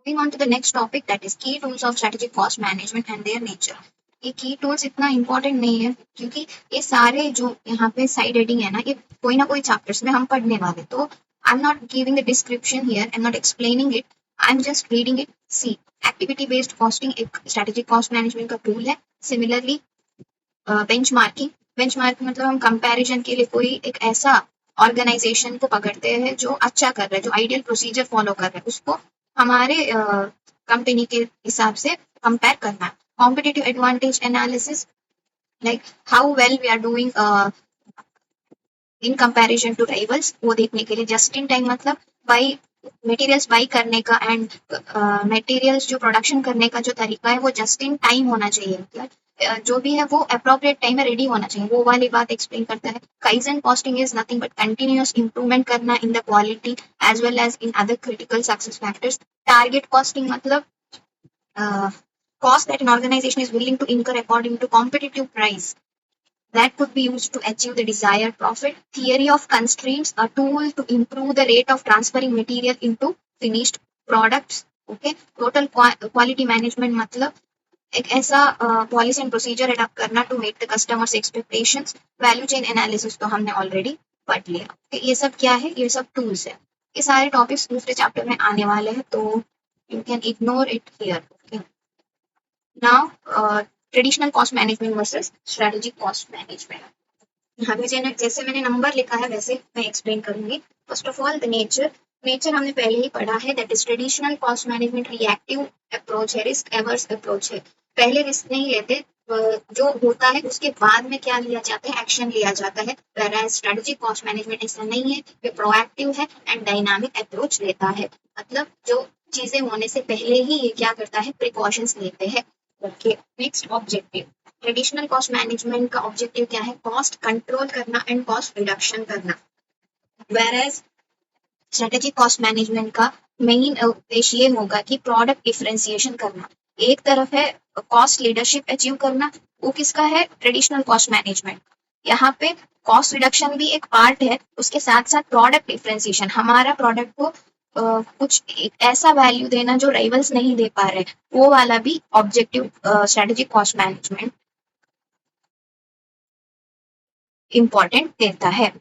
Moving on to the next topic, that is key tools of strategic cost management and their nature. ये की tools इतना important नहीं है क्योंकि ये सारे जो यहाँ पे साइड हेडिंग है ना, ये कोई ना कोई चैप्टर्स में हम पढ़ने वाले, तो I am not giving the description here, I am not explaining it, I am just reading it. C, activity based costing एक स्ट्रेटेजिक कॉस्ट मैनेजमेंट का टूल है. Similarly benchmarking. बेंचमार्किंग मतलब हम कंपैरिजन के लिए कोई एक ऐसा ऑर्गेनाइजेशन को पकड़ते हैं जो अच्छा कर रहा है, जो आइडियल प्रोसीजर फॉलो कर रहा है, उसको हमारे कंपनी के हिसाब से कंपेयर करना. Competitive advantage analysis, like how well we are doing in comparison to rivals, वो देखने के लिए. जस्ट इन टाइम मतलब बाई मटेरियल्स बाई करने का एंड मटेरियल्स जो प्रोडक्शन करने का जो तरीका है वो जस्ट इन टाइम होना चाहिए. मतलब जो भी है वो अप्रोप्रिएट टाइम में रेडी होना चाहिए, वो वाली बात एक्सप्लेन करता है. Kaizen costing is nothing but continuous improvement करना in the quality as well as in other critical success factors. Target costing मतलब cost that an organization is willing to incur according to competitive price that could be used to achieve the desired profit. Theory of constraints, a tool to improve the rate of transferring material into finished products. Okay. Total quality management मतलब एक ऐसा policy and procedure adopt करना to meet the customers expectations. Value chain analysis तो हमने already पढ़ लिया. ये सब क्या है? ये सब टूल्स है. ये सारे टॉपिक्स दूसरे चैप्टर में आने वाले हैं, तो you can ignore it here. Okay. Now traditional cost management versus strategic cost management. यहाँ पे जैसे मैंने नंबर लिखा है वैसे मैं एक्सप्लेन करूंगी. First of all the nature. Nature हमने पहले ही पढ़ा है, that is traditional cost management reactive approach है, रिस्क एवर्स अप्रोच है. पहले रिस्क नहीं लेते, जो होता है उसके बाद में क्या लिया जाता है, एक्शन लिया जाता है. whereas स्ट्रेटेजिक कॉस्ट मैनेजमेंट ऐसा नहीं है, ये प्रोएक्टिव है एंड डायनामिक अप्रोच लेता है. मतलब जो चीजें होने से पहले ही ये क्या करता है, प्रिकॉशंस लेते हैं. Okay. Next objective. Traditional cost management का ऑब्जेक्टिव क्या है? कॉस्ट कंट्रोल करना एंड कॉस्ट रिडक्शन करना. whereas स्ट्रेटेजिक कॉस्ट मैनेजमेंट का मेन उद्देश्य ये होगा कि प्रोडक्ट डिफरेंशिएशन करना. एक तरफ है कॉस्ट लीडरशिप अचीव करना, वो किसका है? Traditional cost management. यहाँ पे कॉस्ट रिडक्शन भी एक पार्ट है, उसके साथ साथ प्रोडक्ट डिफरेंशिएशन, हमारा प्रोडक्ट को कुछ ऐसा वैल्यू देना जो राइवल्स नहीं दे पा रहे, वो वाला भी objective strategic cost management important देता है.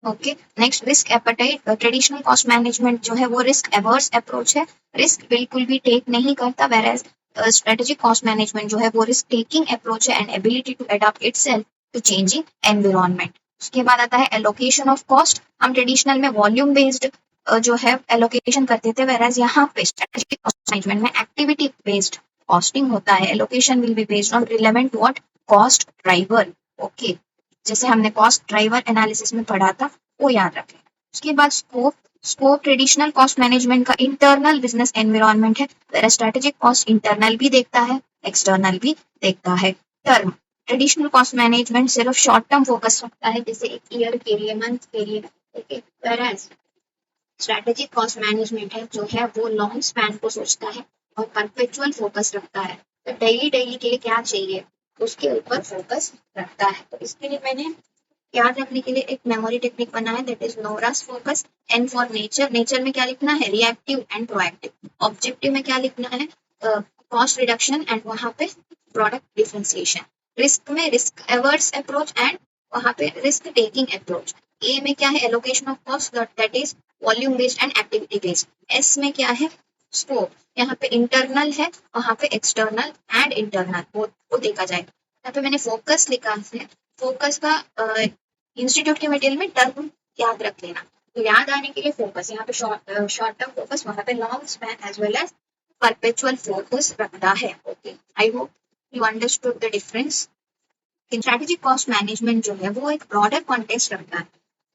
Okay. Next risk appetite. Traditional cost management जो है वो रिस्क एवर्स अप्रोच है, रिस्क बिल्कुल भी टेक नहीं करता. वेराज स्ट्रेटेजिक कॉस्ट मैनेजमेंट जो है वो रिस्क टेकिंग अप्रोच है and ability to adopt itself to changing environment. उसके बाद आता है एलोकेशन ऑफ कॉस्ट. हम ट्रेडिशनल में वॉल्यूम बेस्ड जो है एलोकेशन करते थे, वेराज यहाँ पे स्ट्रेटेजिक कॉस्ट मैनेजमेंट में एक्टिविटी बेस्ड कॉस्टिंग होता है. Allocation will be based on relevant what cost driver. Okay. जैसे हमने कॉस्ट ड्राइवर एनालिसिस में पढ़ा था, वो याद रखें. उसके बाद scope. Scope traditional cost management का इंटरनल बिजनेस एनवायरनमेंट है, वेयर स्ट्रेटेजिक कॉस्ट इंटरनल भी देखता है, एक्सटर्नल भी देखता है. टर्म. ट्रेडिशनल कॉस्ट मैनेजमेंट सिर्फ शॉर्ट टर्म फोकस रखता है, जैसे एक ईयर के लिए, मंथ के लिए. Okay. Whereas strategic cost management है जो है वो लॉन्ग स्पैन को सोचता है और परपेचुअल फोकस रखता है. तो डेली के लिए क्या चाहिए उसके ऊपर फोकस रखता है. तो इसके लिए मैंने याद रखने के लिए एक मेमोरी टेक्निक बना है, that is NORAS focus. N for nature. Nature में क्या लिखना है? Reactive and proactive. ऑब्जेक्टिव में क्या लिखना है? कॉस्ट रिडक्शन एंड वहां पे प्रोडक्ट डिफरेंशिएशन. रिस्क में रिस्क एवर्स अप्रोच एंड वहां पे रिस्क टेकिंग अप्रोच. ए में क्या है? Allocation of cost, that is volume based and activity based. S में क्या है? स्कोप. यहाँ पे इंटरनल है, वहां पे एक्सटर्नल एंड इंटरनल वो देखा जाएगा. यहाँ पे मैंने फोकस लिखा है. फोकस का इंस्टीट्यूट के मटेरियल में टर्म याद रख लेना, तो याद आने के लिए फोकस. यहाँ पे शॉर्ट टर्म फोकस, वहां पे long span as well as perpetual focus रखता है. Okay. I hope you understood the difference. Strategic cost management जो है वो एक ब्रॉडर कॉन्टेक्स्ट रखता है.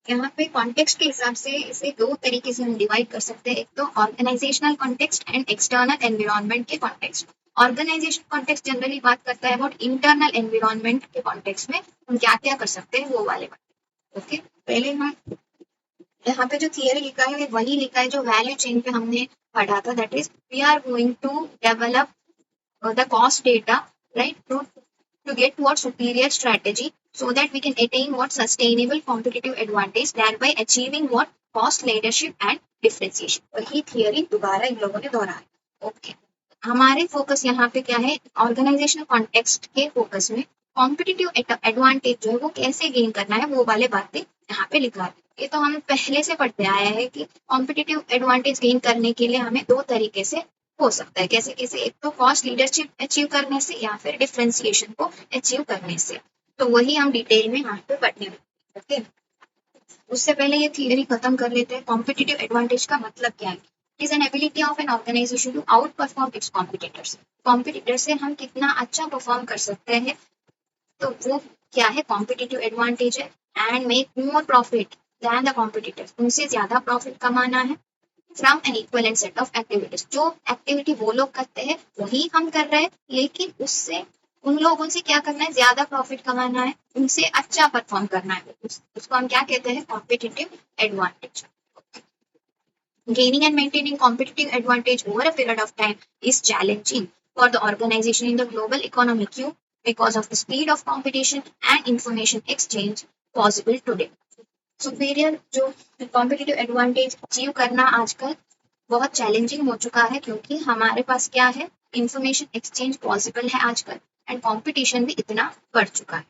यहाँ पे कॉन्टेक्स्ट के हिसाब से इसे दो तरीके से हम डिवाइड कर सकते हैं, एक तो organisational context and external environment के कॉन्टेक्स्ट. ऑर्गेनाइजेशन कॉन्टेक्स्ट जनरली बात करता है अबाउट इंटरनल एनवायरनमेंट के कॉन्टेक्स्ट में हम क्या क्या कर सकते हैं, वो वाले. ओके. पहले हम यहाँ पे जो थियरी लिखा है वही लिखा है जो वैल्यू चेन पे हमने पढ़ा था, that is we are going to develop the cost data, right, to get what superior strategy so that we can attain what sustainable competitive advantage, thereby achieving what cost leadership and differentiation. वही theory दोबारा इन लोगों ने दोहराया। Okay, हमारे focus यहाँ पे क्या है, ऑर्गेनाइजेशनल कॉन्टेक्स्ट के फोकस में कॉम्पिटिटिव एडवांटेज जो है वो कैसे गेन करना है वो वाले बातें यहाँ पे लिखा है। ये तो हम पहले से पढ़ते आए हैं कि कॉम्पिटिटिव एडवांटेज गेन करने के लिए हमें दो तरीके से हो सकता है, कैसे कैसे, एक तो कॉस्ट लीडरशिप अचीव करने से या फिर डिफरेंशिएशन को अचीव करने से। तो वही हम डिटेल में यहाँ पे पढ़ने वाले। ओके, उससे पहले ये थियरी खत्म कर लेते हैं। कॉम्पिटिटिव एडवांटेज का मतलब क्या है? It is an ability of an organisation to outperform its competitors. Competitor से हम कितना अच्छा परफॉर्म कर सकते हैं, तो वो क्या है, कॉम्पिटिटिव एडवांटेज है। And make more profit than the competitors, उनसे ज्यादा प्रॉफिट कमाना है। From an equivalent set of activities, जो एक्टिविटी वो लोग करते हैं वही हम कर रहे हैं, लेकिन उससे उन लोगों से क्या करना है, ज्यादा प्रॉफिट कमाना है, उनसे अच्छा परफॉर्म करना है। उसको हम क्या कहते हैं, competitive advantage. Gaining and maintaining competitive advantage over a period of time is challenging for the organization in the global economy queue because of the speed of competition and information exchange possible today. Superior जो competitive advantage achieve करना आजकल बहुत challenging हो चुका है, क्योंकि हमारे पास क्या है, इंफॉर्मेशन एक्सचेंज पॉसिबल है आजकल, एंड कंपटीशन भी इतना बढ़ चुका है।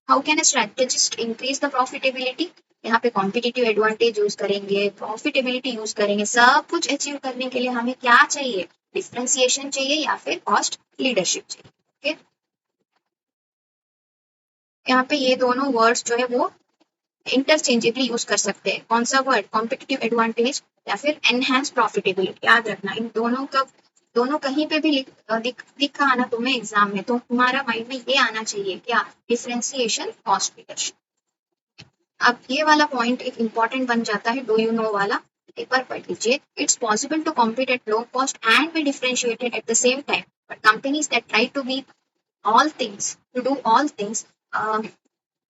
How can a strategist increase the profitability? यहाँ पे कॉम्पिटिटिव एडवांटेज यूज करेंगे, प्रॉफिटेबिलिटी यूज करेंगे, सब कुछ अचीव करने के लिए हमें क्या चाहिए, डिफरेंशिएशन चाहिए या फिर कॉस्ट लीडरशिप चाहिए। ओके, यहाँ पे ये दोनों वर्ड्स जो है वो इंटरचेंजेबली यूज कर सकते हैं। कौन सा वर्ड, कॉम्पिटिटिव एडवांटेज या फिर एनहांस प्रॉफिटेबिलिटी। याद रखना, इन दोनों का दोनों कहीं पे भी लिखा आना तुम्हें एग्जाम में, तो तुम्हारा माइंड में ये आना चाहिए, क्या, डिफरेंशिएशन, कॉस्ट लीडरशिप। अब ये वाला पॉइंट एक इंपॉर्टेंट बन जाता है, डू यू नो वाला, एक बार पढ़ लीजिए। It's possible to compete at low cost and be differentiated at the same time, but companies that try to be all things, to do all things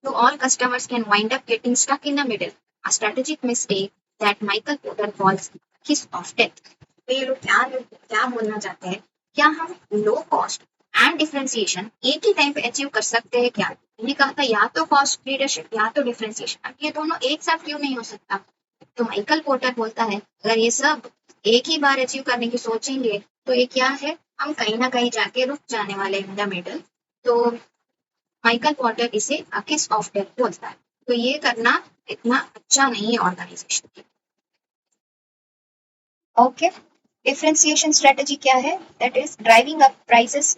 to all customers can wind up getting stuck in the middle. A strategic mistake that Michael Porter calls kiss of death. तो ये लोग क्या बोलना चाहते हैं, क्या हम लो cost and differentiation एक ही टाइम पे अचीव कर सकते हैं क्या? मैंने कहा था या तो कॉस्ट लीडरशिप या तो डिफरेंशिएशन। अब ये दोनों एक साथ क्यों नहीं हो सकता? तो माइकल पोर्टर बोलता है अगर ये सब एक ही बार अचीव करने की सोचेंगे तो ये क्या है, हम कहीं ना कहीं जाके रुक जाने वाले इन द मिडल। तो माइकल पोर्टर इसे अ किस ऑफ डेथ बोलता है। तो ये करना इतना अच्छा नहीं है ऑर्गेनाइजेशन के। ओके, डिफरेंशिएशन स्ट्रेटजी क्या है, that is driving up prices,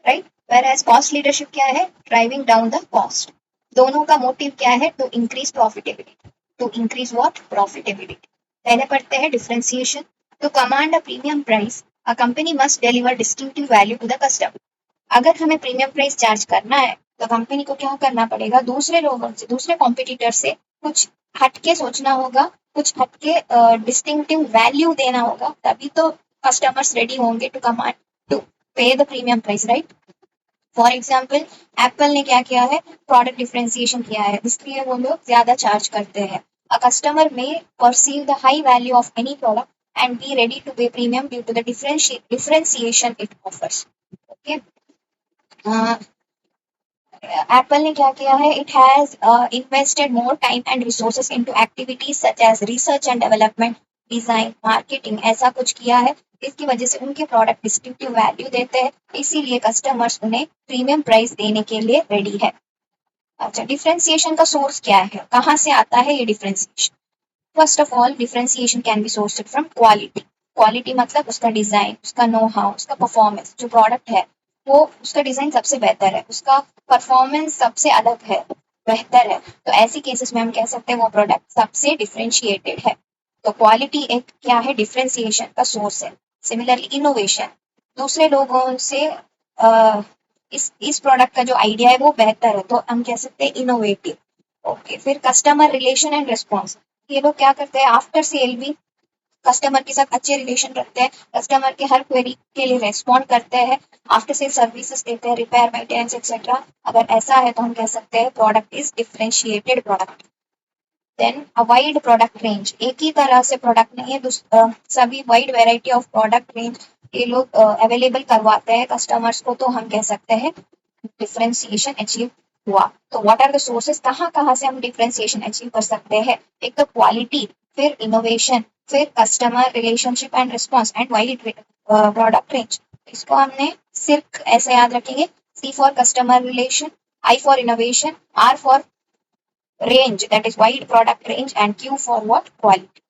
right, whereas cost leadership क्या है, ड्राइविंग डाउन द कॉस्ट। दोनों का मोटिव क्या है, to increase profitability, to increase what, profitability. पहले पढ़ते हैं differentiation. To command a premium price a company must deliver distinctive value to the customer. अगर हमें प्रीमियम प्राइस चार्ज करना है तो कंपनी को क्या करना पड़ेगा, दूसरे लोगों से, दूसरे कॉम्पिटिटर से कुछ हटके सोचना होगा, कुछ हटके डिस्टिंक्टिव वैल्यू देना होगा, तभी तो कस्टमर्स रेडी होंगे टू कमांड, टू पे the premium price, right. For example, Apple ने क्या किया है, प्रोडक्ट डिफरेंशिएशन किया है, इसलिए वो लोग ज्यादा चार्ज करते हैं। A customer may perceive the high value of any product and be ready to pay premium due to the differentiation it offers. Okay, Apple ने क्या किया है, it has invested more time and resources into activities such as research and development, design, marketing, ऐसा कुछ किया है। इसकी वजह से उनके प्रोडक्ट डिस्टिंक्टिव वैल्यू देते हैं, इसीलिए कस्टमर्स उन्हें प्रीमियम प्राइस देने के लिए रेडी है। अच्छा, डिफरेंशिएशन का सोर्स क्या है, कहाँ से आता है ये differentiation? First of all, differentiation can be sourced from quality. Quality मतलब उसका डिजाइन, उसका नो हाउ, उसका परफॉर्मेंस। जो प्रोडक्ट है वो, उसका डिजाइन सबसे बेहतर है, उसका परफॉर्मेंस सबसे अलग है, बेहतर है, तो ऐसी केसेस में हम कह सकते हैं वो प्रोडक्ट सबसे डिफरेंशिएटेड है। तो क्वालिटी एक क्या है, डिफरेंशिएशन का सोर्स है। सिमिलरली इनोवेशन, दूसरे लोगों से इस प्रोडक्ट का जो आइडिया है वो बेहतर है, तो हम कह सकते हैं इनोवेटिव। ओके, फिर कस्टमर रिलेशन एंड रिस्पॉन्स। ये लोग क्या करते हैं, आफ्टर सेल भी कस्टमर के साथ अच्छे रिलेशन रखते हैं, कस्टमर के हर क्वेरी के लिए रेस्पॉन्ड करते हैं, आफ्टर सेल सर्विसेज देते हैं, रिपेयर, मेंटेनेंस एक्सेट्रा। अगर ऐसा है तो हम कह सकते हैं product is differentiated product. Then a wide product range, एक ही तरह से प्रोडक्ट नहीं है, सभी wide variety of product range ये लोग अवेलेबल करवाते हैं कस्टमर्स को, तो हम कह सकते हैं डिफरेंशिएशन अचीव हुआ। तो व्हाट आर द सोर्सेस, कहाँ कहाँ से हम डिफरेंशिएशन अचीव कर सकते हैं? एक तो क्वालिटी, फिर इनोवेशन, फिर customer relationship and response and wide product range. इसको हमने सिर्फ ऐसे याद रखेंगे, C for customer relation, I for innovation, R for range that is wide product range and Q for what, quality.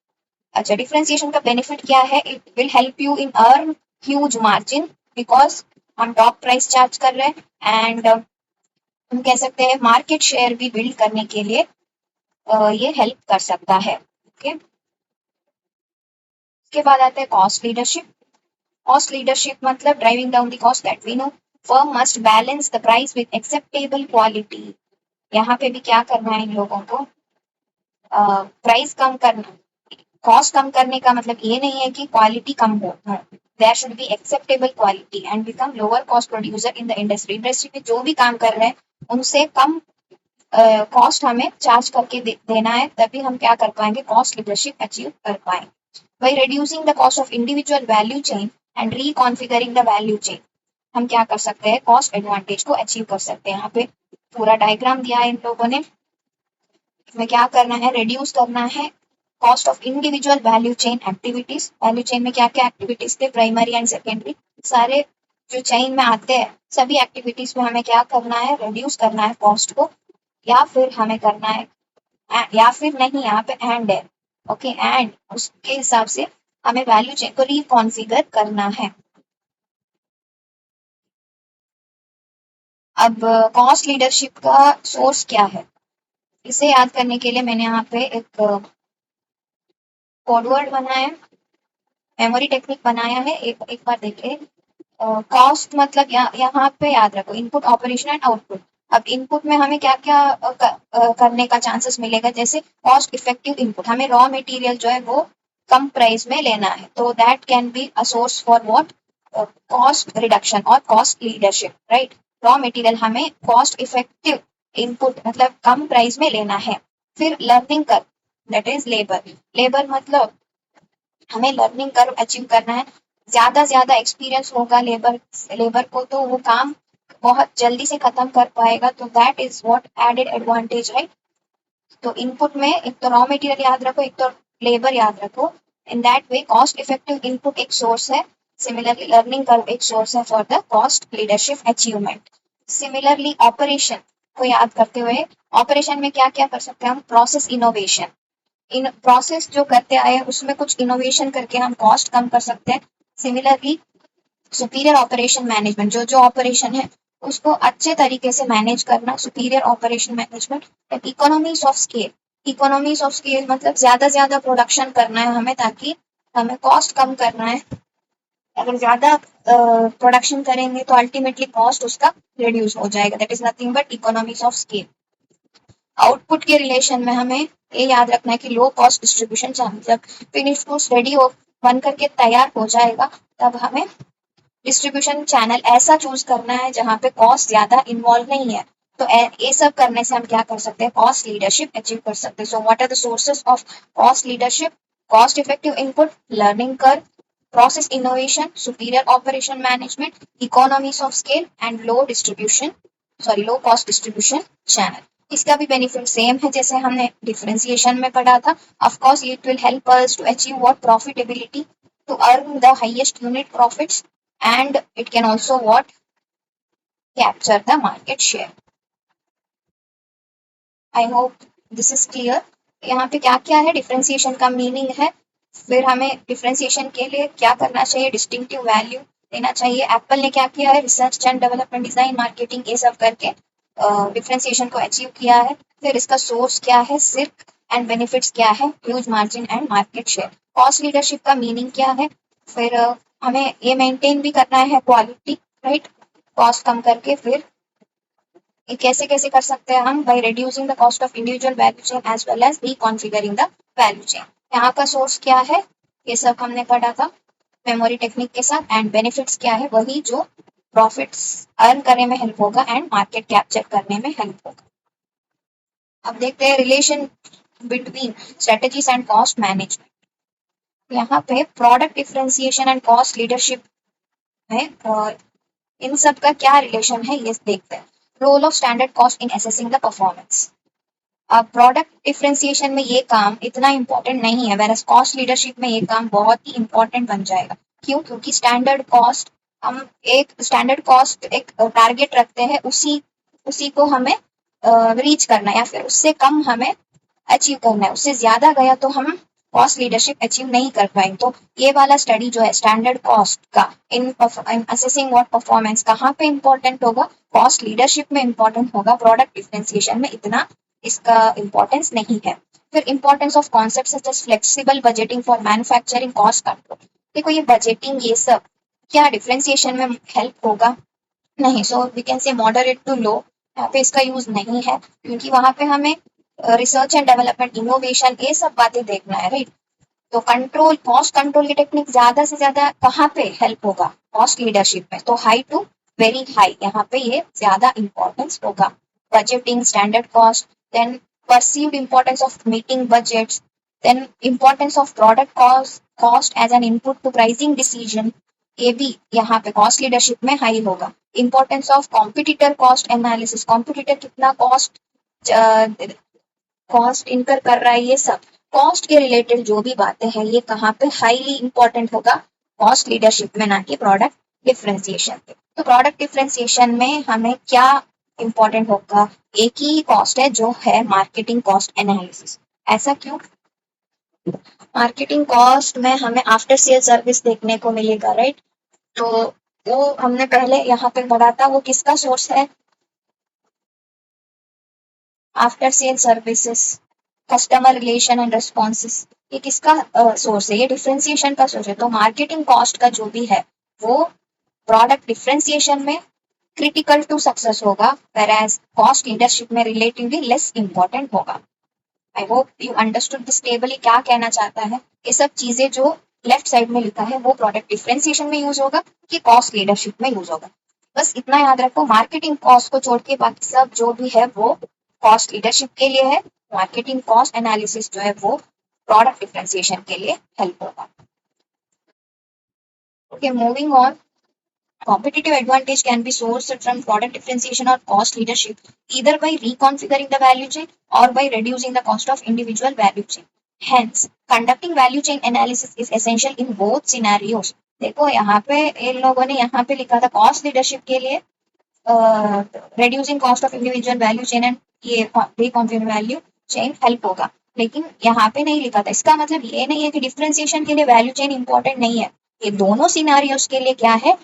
अच्छा, डिफरेंशिएशन का बेनिफिट क्या है? It will help you in earn huge margin, because हम top price charge कर रहे हैं and हम कह सकते हैं मार्केट शेयर भी बिल्ड करने के लिए ये हेल्प कर सकता है। ओके, उसके बाद आता है कॉस्ट लीडरशिप। कॉस्ट लीडरशिप मतलब driving down the cost that we know, firm must balance the price with acceptable quality. यहाँ पे भी क्या करना है इन लोगों को? प्राइस कम करना, कॉस्ट कम करने का मतलब ये नहीं है कि क्वालिटी कम हो, there should be acceptable quality and become lower cost producer in the industry. Industry में जो भी काम कर रहे हैं उनसे कम कॉस्ट हमें चार्ज करके देना है, तभी हम क्या कर पाएंगे? कॉस्ट लीडरशिप अचीव कर पाएंगे। By reducing the cost of individual value chain and reconfiguring the value chain, हम क्या कर सकते हैं? कॉस्ट एडवांटेज को अचीव कर सकते हैं। यहाँ पे पूरा डायग्राम दिया है इन लोगों ने, इसमें क्या करना है? रिड्यूस करना है cost of individual value chain activities. Value chain में क्या क्या एक्टिविटीज थे? प्राइमरी एंड सेकेंडरी, सारे जो चेन में आते हैं सभी एक्टिविटीज में हमें क्या करना है? रिड्यूस करना है कॉस्ट को, या फिर हमें करना है, या फिर नहीं, यहाँ पे एंड है, ओके, एंड उसके हिसाब से हमें वैल्यू चेन को रिकॉन्फिगर करना है। अब कॉस्ट लीडरशिप का सोर्स क्या है, इसे याद करने के लिए मैंने यहाँ पे एक कोडवर्ड बनाया, मेमोरी टेक्निक बनाया है, एक बार देखिए। कॉस्ट मतलब यहाँ पे याद रखो इनपुट, ऑपरेशन एंड आउटपुट। अब इनपुट में हमें क्या क्या करने का चांसेस मिलेगा? जैसे कॉस्ट इफेक्टिव इनपुट, हमें रॉ मटेरियल जो है वो कम प्राइस में लेना है, तो that can be a source for what, cost reduction और cost leadership, right. Raw material हमें कॉस्ट इफेक्टिव इनपुट मतलब कम प्राइस में लेना है। फिर learning curve, that is labour. Labour मतलब हमें लर्निंग कर्व अचीव करना है, ज्यादा एक्सपीरियंस होगा लेबर लेबर को, तो वो काम बहुत जल्दी से खत्म कर पाएगा, तो that is what added advantage, right. तो इनपुट में एक तो रॉ मटेरियल याद रखो, एक तो लेबर याद रखो। In that way cost effective input एक सोर्स है, सिमिलरली लर्निंग कर्व एक सोर्स है for the cost leadership achievement. Similarly operation को याद करते हुए, ऑपरेशन में क्या क्या कर सकते हैं हम? प्रोसेस इनोवेशन, इन प्रोसेस जो करते आए हैं उसमें कुछ इनोवेशन करके हम कॉस्ट कम कर सकते हैं। सिमिलरली सुपीरियर ऑपरेशन मैनेजमेंट, जो ऑपरेशन है उसको अच्छे तरीके से मैनेज करना, superior operation management. Economies of scale, economies of scale मतलब ज्यादा प्रोडक्शन करना है हमें, ताकि हमें कॉस्ट कम करना है। अगर ज्यादा प्रोडक्शन करेंगे तो अल्टीमेटली कॉस्ट उसका रिड्यूस हो जाएगा, that is nothing but economies of scale. Output के रिलेशन में हमें ये याद रखना है कि लो कॉस्ट डिस्ट्रीब्यूशन, जब फिनिश गुड्स रेडी हो बन करके तैयार हो जाएगा, तब हमें डिस्ट्रीब्यूशन चैनल ऐसा चूज करना है जहाँ पे कॉस्ट ज्यादा इन्वॉल्व नहीं है। तो ये सब करने से हम क्या कर सकते हैं? कॉस्ट लीडरशिप अचीव कर सकते हैं। So what are the sources of cost leadership? Cost effective input, learning curve, process innovation, superior operation management, economies of scale and low cost distribution channel. इसका भी बेनिफिट सेम है जैसे हमने differentiation में पढ़ा था। Of course it will help us to achieve what, profitability, to earn the highest unit profits and it can also what, capture the market share. I hope this is clear. यहाँ पे क्या क्या है? Differentiation का meaning है, फिर हमें differentiation के लिए क्या करना चाहिए? डिस्टिंक्टिव वैल्यू देना चाहिए। एप्पल ने क्या किया है? Research and development, design, marketing, ये सब करके डिफरेंशिएशन को अचीव किया है। फिर इसका सोर्स क्या है? सिर्फ, एंड बेनिफिट्स क्या है? Huge margin and market share. Cost leadership का मीनिंग क्या है? फिर हमें ये मेंटेन भी करना है क्वालिटी, राइट, कॉस्ट कम करके। फिर ये कैसे कैसे कर सकते हैं हम? By reducing the cost of individual value chain as well as reconfiguring the value chain. यहाँ का सोर्स क्या है? ये सब हमने पढ़ा था मेमोरी टेक्निक के साथ। एंड बेनिफिट्स क्या है? वही जो प्रॉफिट्स अर्न करने में हेल्प होगा एंड मार्केट कैप्चर करने में हेल्प होगा। अब देखते हैं relation between strategies and cost management. यहाँ पे product differentiation and cost leadership है, और इन सब का क्या रिलेशन है ये देखते हैं। Role of standard cost in assessing the performance. अब प्रोडक्ट डिफरेंशिएशन में ये काम इतना इंपॉर्टेंट नहीं है, वेरस कॉस्ट लीडरशिप में ये काम बहुत ही इंपॉर्टेंट बन जाएगा। क्यों? क्योंकि स्टैंडर्ड कॉस्ट, हम एक स्टैंडर्ड कॉस्ट एक टारगेट रखते हैं, उसी उसी को हमें रीच करना है, या फिर उससे कम हमें अचीव करना है। उससे ज्यादा गया तो हम कॉस्ट लीडरशिप अचीव नहीं कर पाएंगे। तो ये वाला स्टडी जो है स्टैंडर्ड कॉस्ट का इन असेसिंग व्हाट परफॉर्मेंस कहाँ पे इंपॉर्टेंट होगा, कॉस्ट लीडरशिप में इंपॉर्टेंट होगा, प्रोडक्ट डिफरेंशिएशन में इतना इसका इंपॉर्टेंस नहीं है। फिर importance of concept such as flexible budgeting for manufacturing cost control. देखो ये बजटिंग ये सब क्या डिफरेंशिएशन में हेल्प होगा? नहीं। So we can say moderate to low, यहाँ पे इसका यूज नहीं है, क्योंकि वहां पे हमें रिसर्च एंड डेवलपमेंट, इनोवेशन, ये सब बातें देखना है, राइट। तो कंट्रोल, कॉस्ट कंट्रोल की टेक्निक ज्यादा से ज्यादा कहाँ पे हेल्प होगा? कॉस्ट लीडरशिप में। तो हाई टू वेरी हाई, यहाँ पे ये ज्यादा इंपॉर्टेंस होगा। Budgeting, standard cost, then perceived importance of meeting budgets, then importance of product cost as an input to pricing decision, ये भी यहाँ पे कॉस्ट लीडरशिप में हाई होगा। Importance of competitor cost analysis, competitor कितना कॉस्ट इनकर कर रहा है, ये सब कॉस्ट के रिलेटेड जो भी बातें हैं ये कहाँ पे हाईली इंपॉर्टेंट होगा? कॉस्ट लीडरशिप में, ना कि प्रोडक्ट डिफरेंशिएशन पे। तो प्रोडक्ट डिफरेंशिएशन में हमें क्या इंपॉर्टेंट होगा? एक ही कॉस्ट है जो है मार्केटिंग कॉस्ट एनालिसिस। ऐसा क्यों? मार्केटिंग कॉस्ट में हमें आफ्टर सेल सर्विस देखने को मिलेगा, राइट। तो वो हमने पहले यहाँ पे पढ़ा था, वो किसका सोर्स है? After sale services, customer relation and responses, ये किसका सोर्स है? ये डिफरेंशिएशन का सोर्स है। तो मार्केटिंग कॉस्ट का जो भी है वो प्रोडक्ट डिफरेंशिएशन में क्रिटिकल टू सक्सेस होगा, whereas कॉस्ट लीडरशिप में रिलेटिवली लेस इंपॉर्टेंट होगा। आई hope you understood this table. ये क्या कहना चाहता है? ये सब चीजें जो लेफ्ट साइड में लिखा है वो प्रोडक्ट डिफरेंशिएशन में यूज होगा कि कॉस्ट लीडरशिप में यूज होगा। बस इतना याद रखो, मार्केटिंग कॉस्ट को छोड़ के बाकी सब जो भी है वो कॉस्ट लीडरशिप के लिए है। मार्केटिंग कॉस्ट एनालिसिस जो है वो प्रोडक्ट डिफरेंशिएशन के लिए हेल्प होगा। Okay, moving on. Competitive advantage can be sourced from product differentiation or cost leadership, either by reconfiguring the value chain or by reducing the cost of individual value chain. Hence, conducting value chain analysis is essential in both scenarios. देखो यहाँ पे इन लोगों ने यहाँ पे लिखा था cost leadership के लिए reducing cost of individual value chain and ये reconfiguring value chain help होगा, लेकिन यहाँ पे नहीं लिखा था। इसका मतलब ये नहीं है कि डिफरेंशिएशन के लिए वैल्यू चेन इंपॉर्टेंट नहीं है। ये दोनों सिनारियोस के लिए क्या है?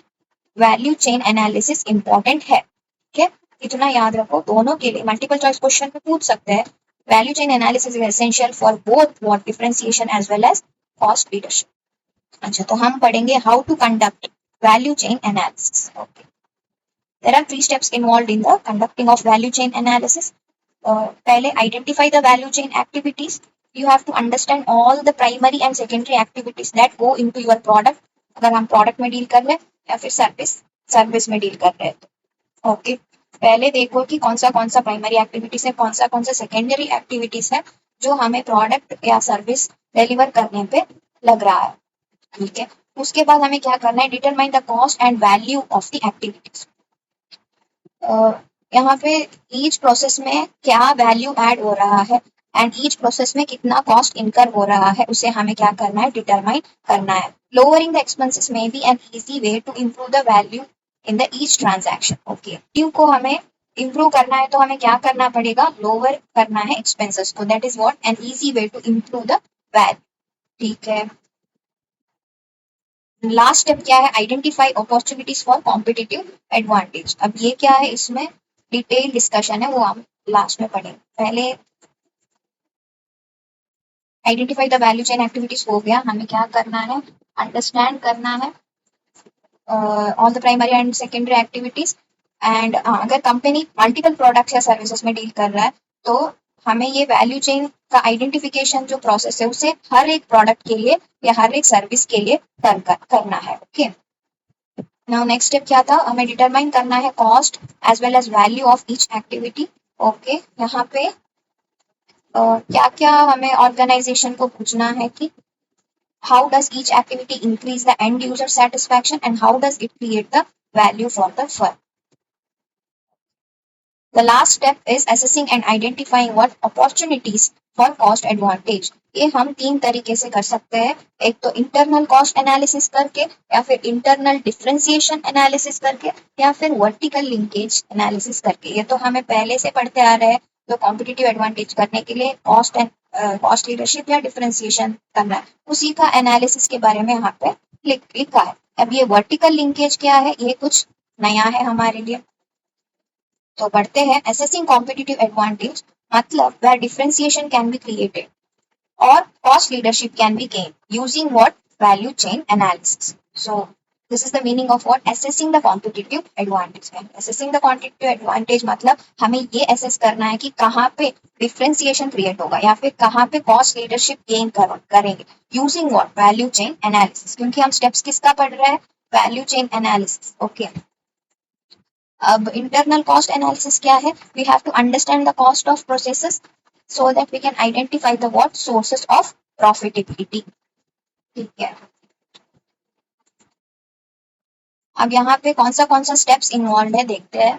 वैल्यू चेन एनालिसिस इंपॉर्टेंट है। ठीक है, इतना याद रखो। दोनों के लिए मल्टीपल चॉइस क्वेश्चन में पूछ सकते हैं। Value chain analysis is essential for both what differentiation as well as cost leadership. अच्छा, तो हम पढ़ेंगे how to conduct value chain analysis. Okay, there are 3 steps involved in the conducting of value chain analysis. पहले identify the value chain activities. You have to understand all the primary and secondary activities that go into your product. अगर हम product में deal कर रहे हैं या फिर service में डील कर रहे हैं तो ओके, पहले देखो कि कौन सा प्राइमरी एक्टिविटीज है, कौन सा सेकेंडरी एक्टिविटीज है जो हमें प्रोडक्ट या सर्विस डिलीवर करने पे लग रहा है। ठीक है, उसके बाद हमें क्या करना है? Determine the cost and value of the activities. यहाँ पे ईच प्रोसेस में क्या वैल्यू ऐड हो रहा है एंड ईच प्रोसेस में कितना कॉस्ट इनकर हो रहा है, उसे हमें क्या करना है? डिटरमाइन करना है। Lowering the expenses may be an easy way to improve the value in the each transaction. Okay, value को हमें इम्प्रूव करना है तो हमें क्या करना पड़ेगा? लोअर करना है एक्सपेंसेस को। That is what an easy way to improve the value. ठीक है, लास्ट स्टेप क्या है? Identify opportunities for competitive advantage. अब ये क्या है? इसमें डिटेल डिस्कशन है, वो हम लास्ट में पढ़ेंगे। पहले identify the value chain activities हो गया। हमें क्या करना है? अंडरस्टैंड करना है all the primary and secondary activities. And अगर कंपनी मल्टीपल प्रोडक्ट्स या सर्विसेज में डील कर रहा है तो हमें ये वैल्यू चेन का आइडेंटिफिकेशन जो प्रोसेस है उसे हर एक प्रोडक्ट के लिए या हर एक सर्विस के लिए करना है। ओके, नाउ नेक्स्ट स्टेप क्या था? हमें डिटरमाइन करना है cost as well as value of each activity. Okay, यहाँ पे क्या क्या हमें ऑर्गेनाइजेशन को पूछना है कि how does each activity increase the end user satisfaction and how does it create the value for the firm. The last step is assessing and identifying what opportunities for cost advantage. ये हम तीन तरीके से कर सकते हैं, एक तो इंटरनल कॉस्ट एनालिसिस करके, या फिर इंटरनल डिफरेंशिएशन एनालिसिस करके, या फिर वर्टिकल लिंकेज एनालिसिस करके. ये तो हमें पहले से पढ़ते आ रहे हैं. तो कॉम्पिटिटिव एडवांटेज करने के लिए कॉस्ट लीडरशिप या डिफरेंशिएशन करना है, उसी का एनालिसिस के बारे में यहाँ पे लिखा है. अब ये वर्टिकल लिंकेज क्या है, ये कुछ नया है हमारे लिए. तो बढ़ते हैं. असेसिंग कॉम्पिटिटिव एडवांटेज मतलब where differentiation can be created or cost leadership can be gained using what value chain analysis. So this is the meaning of what assessing the competitive advantage. And assessing the competitive advantage मतलब हमें ये assess करना है कि कहाँ पे differentiation create होगा या फिर कहाँ पे cost leadership gain करेंगे using what value chain analysis. क्योंकि हम steps किसका पढ़ रहे हैं, value chain analysis. Okay. अब इंटरनल कॉस्ट एनालिसिस क्या है, we have to understand the cost of processes so that we can identify the what sources of profitability. ठीक है. अब यहाँ पे कौन सा स्टेप्स इन्वॉल्व है देखते हैं.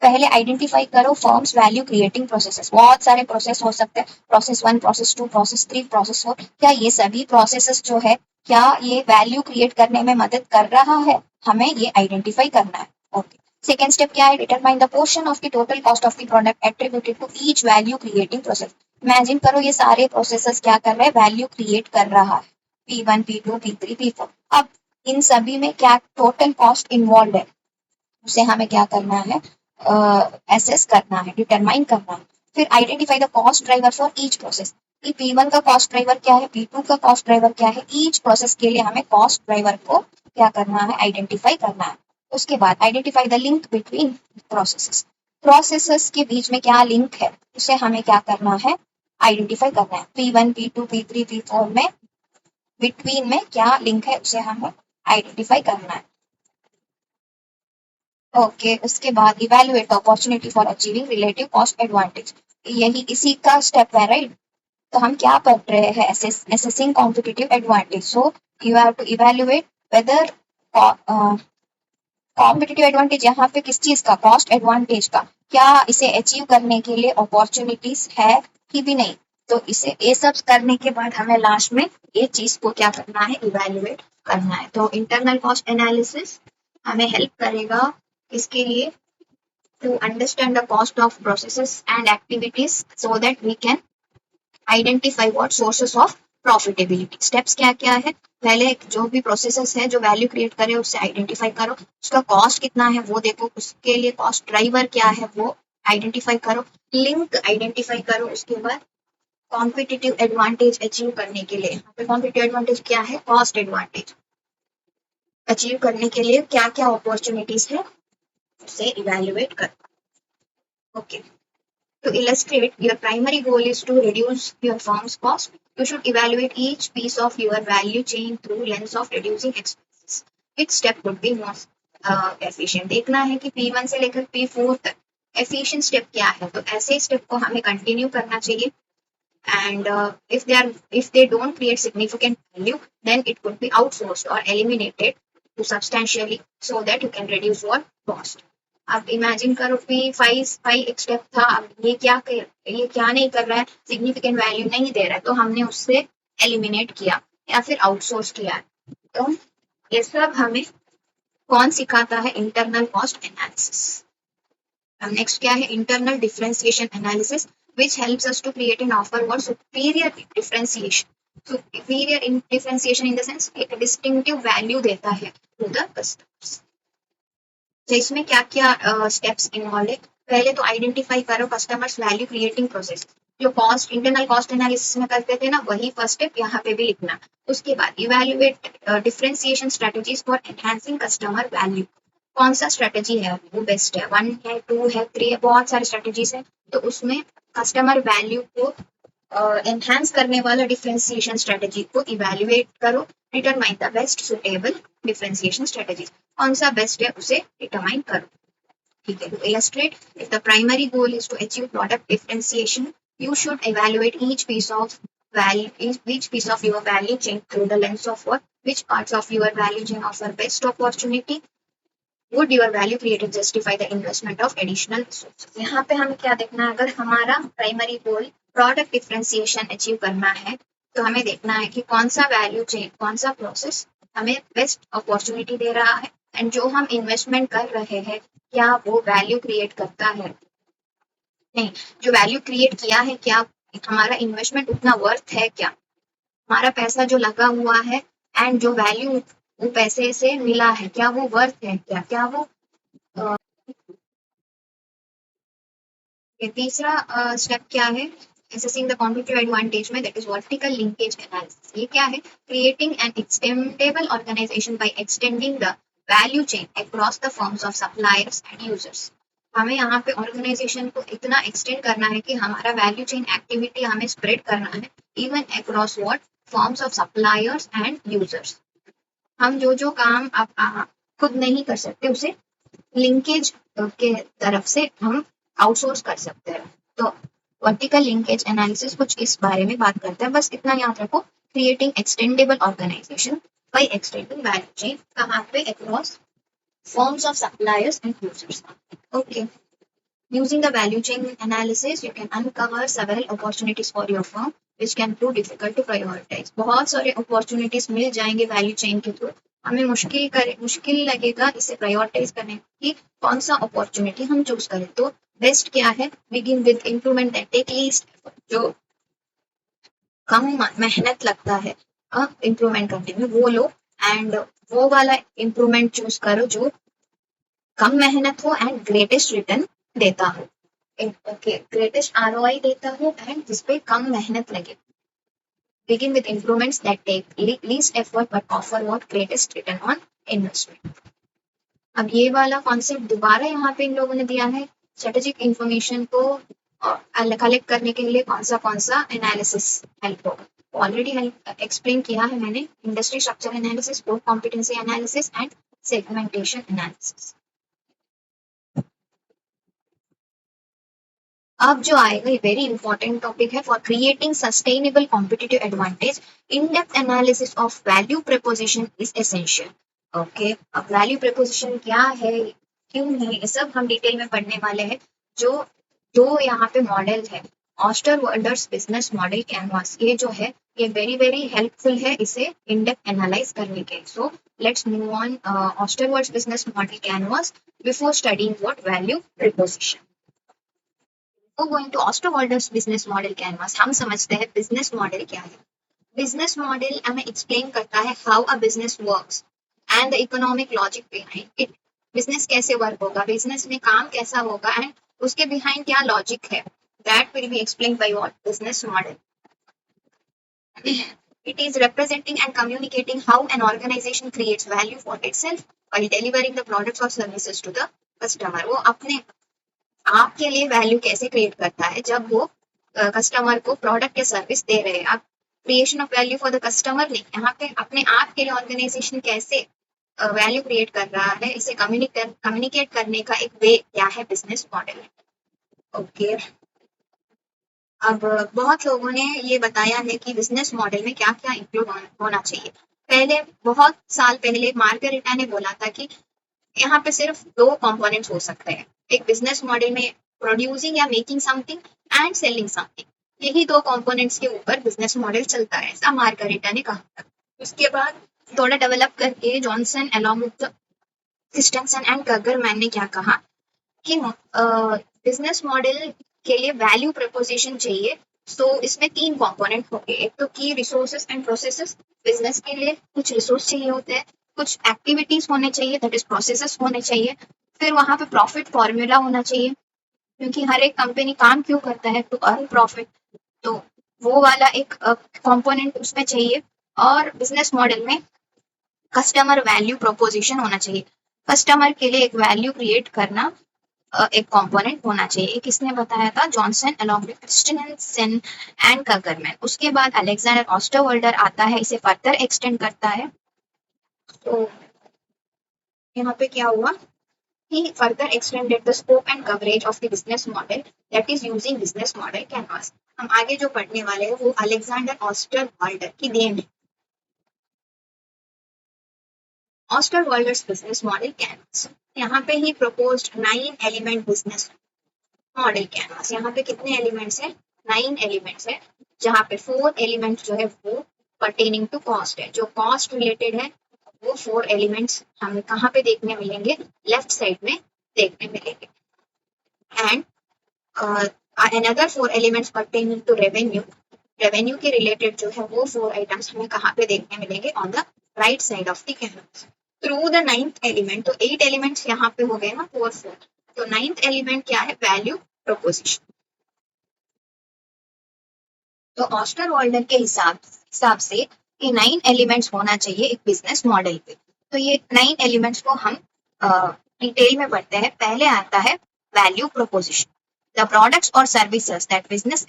पहले आइडेंटिफाई करो फर्म्स वैल्यू क्रिएटिंग प्रोसेसेस. बहुत सारे प्रोसेस हो सकते हैं, प्रोसेस 1, प्रोसेस 2, प्रोसेस 3, प्रोसेस 4. क्या ये सभी प्रोसेसेस जो है, क्या ये वैल्यू क्रिएट करने में मदद कर रहा है, हमें ये आइडेंटिफाई करना है. ओके. सेकेंड स्टेप क्या है, determine the portion of the total cost of the product attributed to each value creating process. Imagine करो ये सारे प्रोसेसेस क्या कर रहे हैं, वैल्यू क्रिएट कर रहा है. P1, P2, P3, P4. अब इन सभी में क्या टोटल कॉस्ट इन्वॉल्व है, उसे हमें क्या करना है, एसेस करना है, डिटरमाइन करना है. फिर identify the cost driver for each process. कि P1 का कॉस्ट ड्राइवर क्या है, P2 का कॉस्ट ड्राइवर क्या है. ईच प्रोसेस के लिए हमें कॉस्ट ड्राइवर को क्या करना है, आइडेंटिफाई करना है. उसके बाद identify the link between processes. Processes के बीच में क्या लिंक है, उसे हमें क्या करना है, आइडेंटिफाई करना है. P1, P2, P3, P4 में बिटवीन में क्या लिंक है, उसे हमें आइडेंटिफाई करना है. ओके. उसके बाद evaluate opportunity for achieving relative cost advantage. यही इसी का स्टेप है, राइट. तो हम क्या पढ़ रहे हैं, assessing competitive advantage. So you have to evaluate whether competitive advantage यहाँ पे किस चीज का, कॉस्ट एडवांटेज का, क्या इसे अचीव करने के लिए अपॉर्चुनिटीज है कि भी नहीं. तो इसे ये सब करने के बाद हमें लास्ट में ये चीज को क्या करना है, इवेल्युएट करना है. तो इंटरनल कॉस्ट एनालिसिस हमें हेल्प करेगा इसके लिए, to understand the cost of processes and activities so that we can identify what sources of profitability. Steps क्या क्या है, पहले जो भी प्रोसेसेस है जो वैल्यू क्रिएट करे उससे आइडेंटिफाई करो, उसका कॉस्ट कितना है वो देखो, उसके लिए कॉस्ट ड्राइवर क्या है वो आइडेंटिफाई करो, लिंक आइडेंटिफाई करो. उसके बाद कॉम्पिटिटिव एडवांटेज अचीव करने के लिए, कॉम्पिटिटिव एडवांटेज क्या है, कॉस्ट एडवांटेज अचीव करने के लिए क्या क्या अपॉर्चुनिटीज है उसे इवेल्युएट कर. Okay. To illustrate, your primary goal is to reduce your firm's cost. You should evaluate each piece of your value chain through lens of reducing expenses. Which step would be most efficient? देखना है कि P1 से लेकर P4 तक efficient step क्या है. तो ऐसे step को हमें continue करना चाहिए. And if they don't create significant value, then it could be outsourced or eliminated to substantially so that you can reduce your cost. अब इमेजिन करो P5 एक स्टेप था, अब ये क्या नहीं कर रहा है, सिग्निफिकेंट वैल्यू नहीं दे रहा है, तो हमने उससे एलिमिनेट किया या फिर आउटसोर्स किया. तो ये सब हमें कौन सिखाता है, इंटरनल कॉस्ट एनालिसिस. अब नेक्स्ट क्या है, internal differentiation analysis which helps us to create and offer what superior differentiation. Superior differentiation in the sense एक distinctive value देता है to the customers. तो इसमें क्या क्या स्टेप्स इन्वॉल्व है, पहले तो आइडेंटिफाई करो कस्टमर्स वैल्यू क्रिएटिंग प्रोसेस. जो कॉस्ट इंटरनल कॉस्ट एनालिसिस में करते थे ना, वही फर्स्ट स्टेप यहाँ पे भी लिखना. उसके बाद evaluate differentiation strategies for enhancing customer value. कौन सा स्ट्रेटजी है वो बेस्ट है, 1 है, 2 है, 3 है, बहुत सारे स्ट्रेटजीज है. तो उसमें कस्टमर वैल्यू को एनहांस करने वाला डिफरेंशिएशन स्ट्रेटजी को इवेल्युएट करो. Determine the best suitable differentiation strategy. कौन सा बेस्ट है उसे डिटरमाइन करो. ठीक है. To illustrate, if the primary goal is to achieve product differentiation, you should evaluate each piece of your value chain through the lens of what, which parts of your value chain offer best opportunity would your value created justify the investment of additional resources. यहाँ पे हमें क्या देखना है, अगर हमारा primary goal product differentiation achieve करना है तो हमें देखना है कि कौन सा वैल्यू चेन, कौन सा प्रोसेस हमें बेस्ट अपॉर्चुनिटी दे रहा है, एंड जो हम इन्वेस्टमेंट कर रहे हैं क्या वो वैल्यू क्रिएट करता है, नहीं, जो वैल्यू क्रिएट किया है क्या हमारा इन्वेस्टमेंट उतना वर्थ है, क्या हमारा पैसा जो लगा हुआ है एंड जो वैल्यू वो पैसे से मिला है क्या वो वर्थ है, क्या क्या वो तीसरा स्टेप क्या है, assessing the competitive advantage में, that is vertical linkage analysis। ये क्या है, creating an extendable organization by extending the value chain across the forms of suppliers and users। हमें यहाँ पे ऑर्गेनाइजेशन को इतना एक्सटेंड करना है कि हमारा वैल्यू चेन एक्टिविटी हमें स्प्रेड करना है even across what forms of suppliers and users. हम जो जो काम आप खुद नहीं कर सकते उसे लिंकेज के तरफ से हम आउटसोर्स कर सकते हैं। तो वर्टिकल लिंकेज एनालिसिस कुछ इस बारे में बात करते हैं, बस इतना याद रखो, creating extendable organization by extending value chain कहाँ पे, across forms of suppliers and users. Okay, using the value chain analysis you can uncover several opportunities for your firm which can prove difficult to prioritize। बहुत सारे opportunities मिल जाएंगे value chain के through, हमें मुश्किल लगेगा इसे प्रायोरिटाइज करने की, कौन सा अपॉर्चुनिटी हम चूज करें। तो बेस्ट क्या है, begin with improvement that take least, जो कम मेहनत लगता है इंप्रूवमेंट करने में वो लो, एंड वो वाला इंप्रूवमेंट चूज करो जो कम मेहनत हो एंड ग्रेटेस्ट रिटर्न देता हो, ओके ग्रेटेस्ट आरओआई देता हो एंड जिसपे कम मेहनत लगे। begin with improvements that take least effort but offer what greatest return on investment। अब ये वाला कॉन्सेप्ट दोबारा यहाँ पे इन लोगों ने दिया है, स्ट्रेटेजिक इंफॉर्मेशन को कलेक्ट करने के लिए कौन सा एनालिसिस हेल्प होगा, ऑलरेडी हेल्प एक्सप्लेन किया है मैंने, industry structure analysis, core competency analysis and segmentation analysis. अब जो आएगा ये वेरी इंपॉर्टेंट टॉपिक है, for creating sustainable competitive advantage in depth analysis of value preposition is essential. Okay, अब वैल्यू प्रपोजिशन क्या है, क्यों है, ये सब हम डिटेल में पढ़ने वाले हैं। जो जो यहाँ पे मॉडल है ऑस्टर वर्ल्डर्स बिजनेस मॉडल कैनवास, ये जो है ये वेरी वेरी हेल्पफुल है इसे इन डेप्थ एनालाइज करने के। So let's move on Osterwalder's business model canvas before studying what value proposition. Going to Osterwalder's business model canvas, हम समझते हैं बिजनेस मॉडल क्या है। बिजनेस मॉडल हमें एक्सप्लेन करता है how a business works and the economic logic behind it. Business कैसे work होगा, बिजनेस में काम कैसा होगा एंड उसके बिहाइंड क्या लॉजिक है, that will be explain by what business model. It is representing and communicating how an organization creates value for itself while delivering the products or services to the customer। वो अपने आपके लिए value कैसे create करता है जब वो customer को प्रोडक्ट या सर्विस दे रहे हैं। आप creation of value for the customer नहीं, यहाँ पे अपने आप के लिए ऑर्गेनाइजेशन कैसे वैल्यू क्रिएट कर रहा है, इसे कम्युनिकेट करने का एक वे क्या है, बिजनेस मॉडल। ओके, अब बहुत लोगों ने ये बताया है कि बिजनेस मॉडल में क्या क्या इंक्लूड होना चाहिए। पहले बहुत साल पहले मार्गरेटा ने बोला था कि यहाँ पे सिर्फ दो कंपोनेंट्स हो सकते हैं एक बिजनेस मॉडल में, प्रोड्यूसिंग या making something and selling something, यही दो कंपोनेंट्स के ऊपर बिजनेस मॉडल चलता है, ऐसा मार्गरेटा ने कहा था। उसके बाद थोड़ा डेवलप करके जॉनसन अलॉन्ग विद क्रिस्टनसन एंड कगरमैन ने क्या कहा कि बिजनेस मॉडल के लिए वैल्यू प्रपोजिशन चाहिए। तो इसमें तीन कंपोनेंट होंगे, एक तो की रिसोर्सेज एंड प्रोसेसेस, बिजनेस के लिए कुछ रिसोर्स चाहिए होते हैं, कुछ एक्टिविटीज होने चाहिए दैट इज प्रोसेसेस होने चाहिए, फिर वहां पे प्रॉफिट फॉर्मूला होना चाहिए क्योंकि हर एक कंपनी काम क्यों करता है, टू अर्न प्रॉफिट, तो वो वाला एक कंपोनेंट उसमें चाहिए। और बिजनेस मॉडल में कस्टमर वैल्यू प्रोपोजिशन होना चाहिए, कस्टमर के लिए एक वैल्यू क्रिएट करना एक कंपोनेंट होना चाहिए। एक किसने बताया था, जॉनसन अलॉन्ग विद क्रिस्टनसन एंड कगरमैन। उसके बाद अलेक्जेंडर ऑस्टरवर्ल्डर आता है, इसे फर्दर एक्सटेंड करता है। तो यहाँ पे क्या हुआ, he further extended the scope and coverage of the business model that is using business model canvas। हम आगे जो पढ़ने वाले हैं वो अलेक्जेंडर ऑस्टरवर्ल्डर की देन है। ऑस्टरवाल्डर्स बिजनेस मॉडल कैनवास, यहाँ पे ही proposed 9 element business model canvas. यहाँ पे कितने एलिमेंट्स हैं? 9 एलिमेंट्स है, जहाँ पे 4 एलिमेंट्स जो है वो पर्टेनिंग टू कॉस्ट है, जो कॉस्ट रिलेटेड है वो 4 एलिमेंट्स हमें कहाँ पे देखने मिलेंगे? लेफ्ट साइड में देखने मिलेंगे। And another 4 elements pertaining to revenue, revenue के रिलेटेड जो है वो 4 आइटम्स हमें कहाँ पे देखने मिलेंगे? On the right side of the canvas. Through the 9th element, तो 8 एलिमेंट्स यहाँ पे हो गए ना, 4 4, तो 9th एलिमेंट क्या है? Value proposition. तो ऑस्टरवाल्डर के हिसाब से ये 9 एलिमेंट्स होना चाहिए एक बिजनेस मॉडल पे। तो ये 9 एलिमेंट्स को हम डिटेल में पढ़ते हैं। पहले आता है वैल्यू प्रोपोजिशन, द प्रोडक्ट्स और services that business